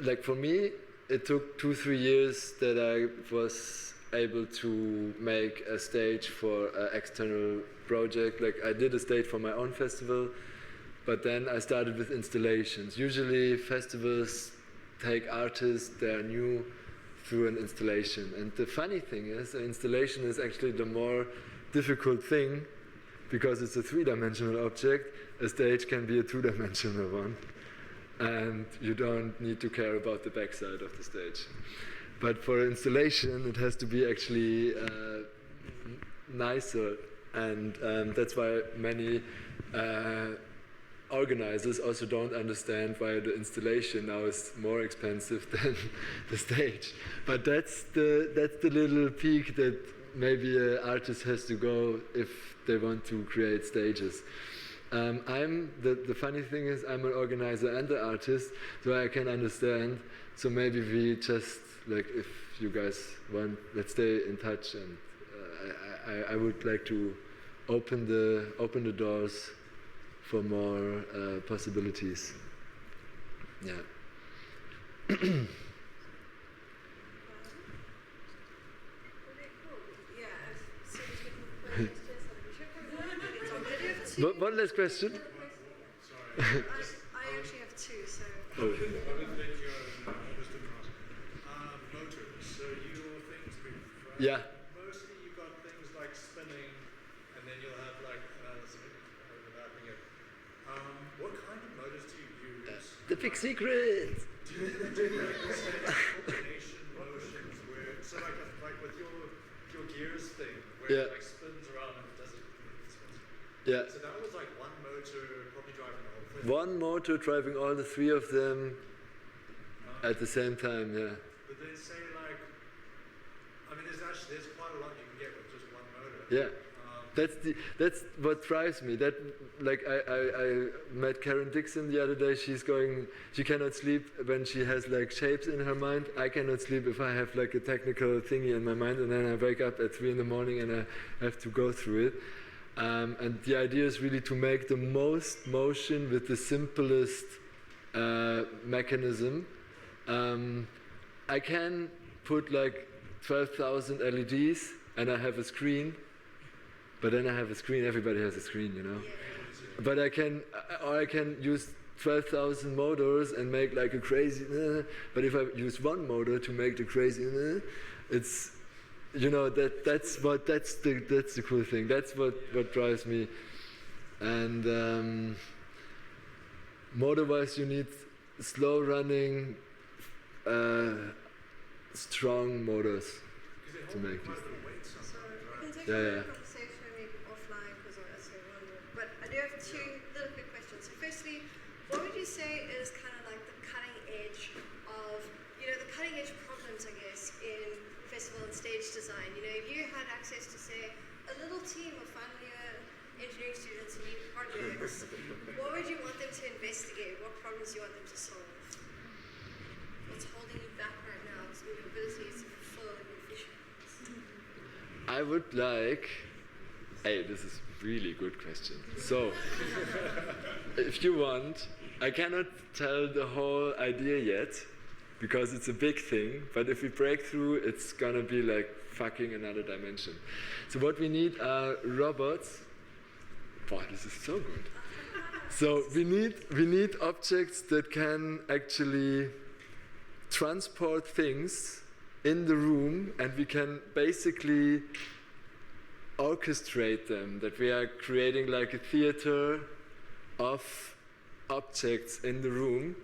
like for me, it took 2-3 years that I was able to make a stage for an external project. Like I did a stage for my own festival, but then I started with installations. Usually festivals take artists that are new through an installation. And the funny thing is, the installation is actually the more difficult thing because it's a 3-dimensional object. A stage can be a 2-dimensional one. And you don't need to care about the backside of the stage. But for installation, it has to be actually nicer. And that's why many organizers also don't understand why the installation now is more expensive than the stage. But that's the little peak that maybe an artist has to go if they want to create stages. The funny thing is I'm an organizer and an artist, so I can understand. So maybe we just, like, if you guys want, let's stay in touch, and I would like to open the doors for more possibilities. Yeah. Okay, cool. Yeah, I've seen different questions. One last question. I actually have two, so. Oh. Motors, so your things move, right? Yeah. Mostly you've got things like spinning, and then you'll have like, mapping it. What kind of motors do you use? The big secret! Do you do like coordination motions where, so like with your gears thing, where it like spins around and it does it spins. Yeah. So that was like one motor probably driving the whole thing. One motor driving all the 3 of them at the same time, yeah. But then say like, I mean there's quite a lot you can get with just one motor. Yeah. That's what drives me. That, like, I met Karen Dixon the other day. She cannot sleep when she has like shapes in her mind. I cannot sleep if I have like a technical thingy in my mind, and then I wake up at 3 in the morning and I have to go through it. And the idea is really to make the most motion with the simplest mechanism. I can put like 12,000 LEDs and I have a screen. But then I have a screen, everybody has a screen, you know. But I can use 12,000 motors and make like a crazy, but if I use one motor to make the crazy, it's, you know, that's the cool thing. That's what drives me. And motor-wise, you need slow running, strong motors to make this. Yeah. But I do have 2 little quick questions. So firstly, what would you say is kind of like the cutting edge of, you know, the cutting edge problems, I guess, in festival and stage design? You know, if you had access to, say, a little team of final year engineering students and new projects, what would you want them to investigate? What problems do you want them to solve? What's holding you back right now in your abilities to fulfill your visions? I would like, this is really good question. So, if you want, I cannot tell the whole idea yet, because it's a big thing, but if we break through, it's gonna be like fucking another dimension. So what we need are robots. Wow, this is so good. So we need objects that can actually transport things in the room, and we can basically orchestrate them, that we are creating like a theater of objects in the room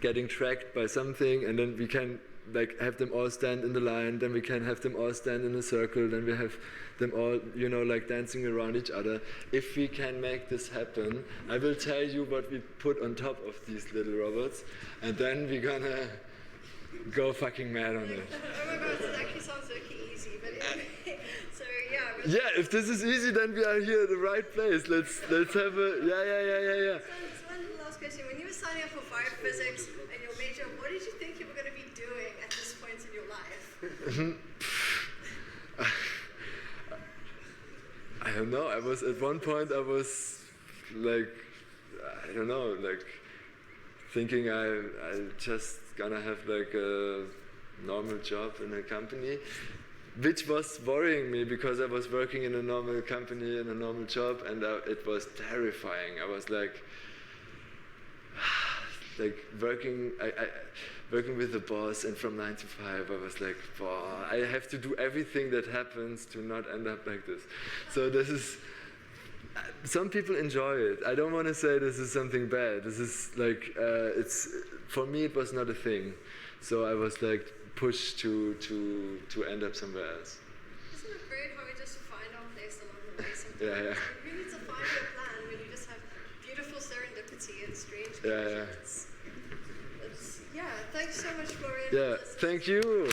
getting tracked by something, and then we can like have them all stand in the line, then we can have them all stand in a circle, then we have them all, you know, like dancing around each other. If we can make this happen, I will tell you what we put on top of these little robots, and then we're gonna go fucking mad on it. Oh my god, this actually sounds really easy, but anyway, so yeah. Yeah, if this is easy, then we are here at the right place. Let's have a, yeah. So one last question. When you were signing up for biophysics and your major, what did you think you were going to be doing at this point in your life? I don't know. At one point I was like, I don't know, like thinking I just gonna have like a normal job in a company, which was worrying me because I was working in a normal company in a normal job, and it was terrifying. I was like working with the boss, and from 9 to 5 I was like, I have to do everything that happens to not end up like this. So this is, some people enjoy it. I don't want to say this is something bad. This is like, it's, for me it was not a thing. So I was like pushed to end up somewhere else. Isn't it great how we just find our place along the way sometimes? Yeah. You need to find your plan when you just have beautiful serendipity and strange Yeah. connections. Yeah, thanks so much, Florian. Yeah, thank you.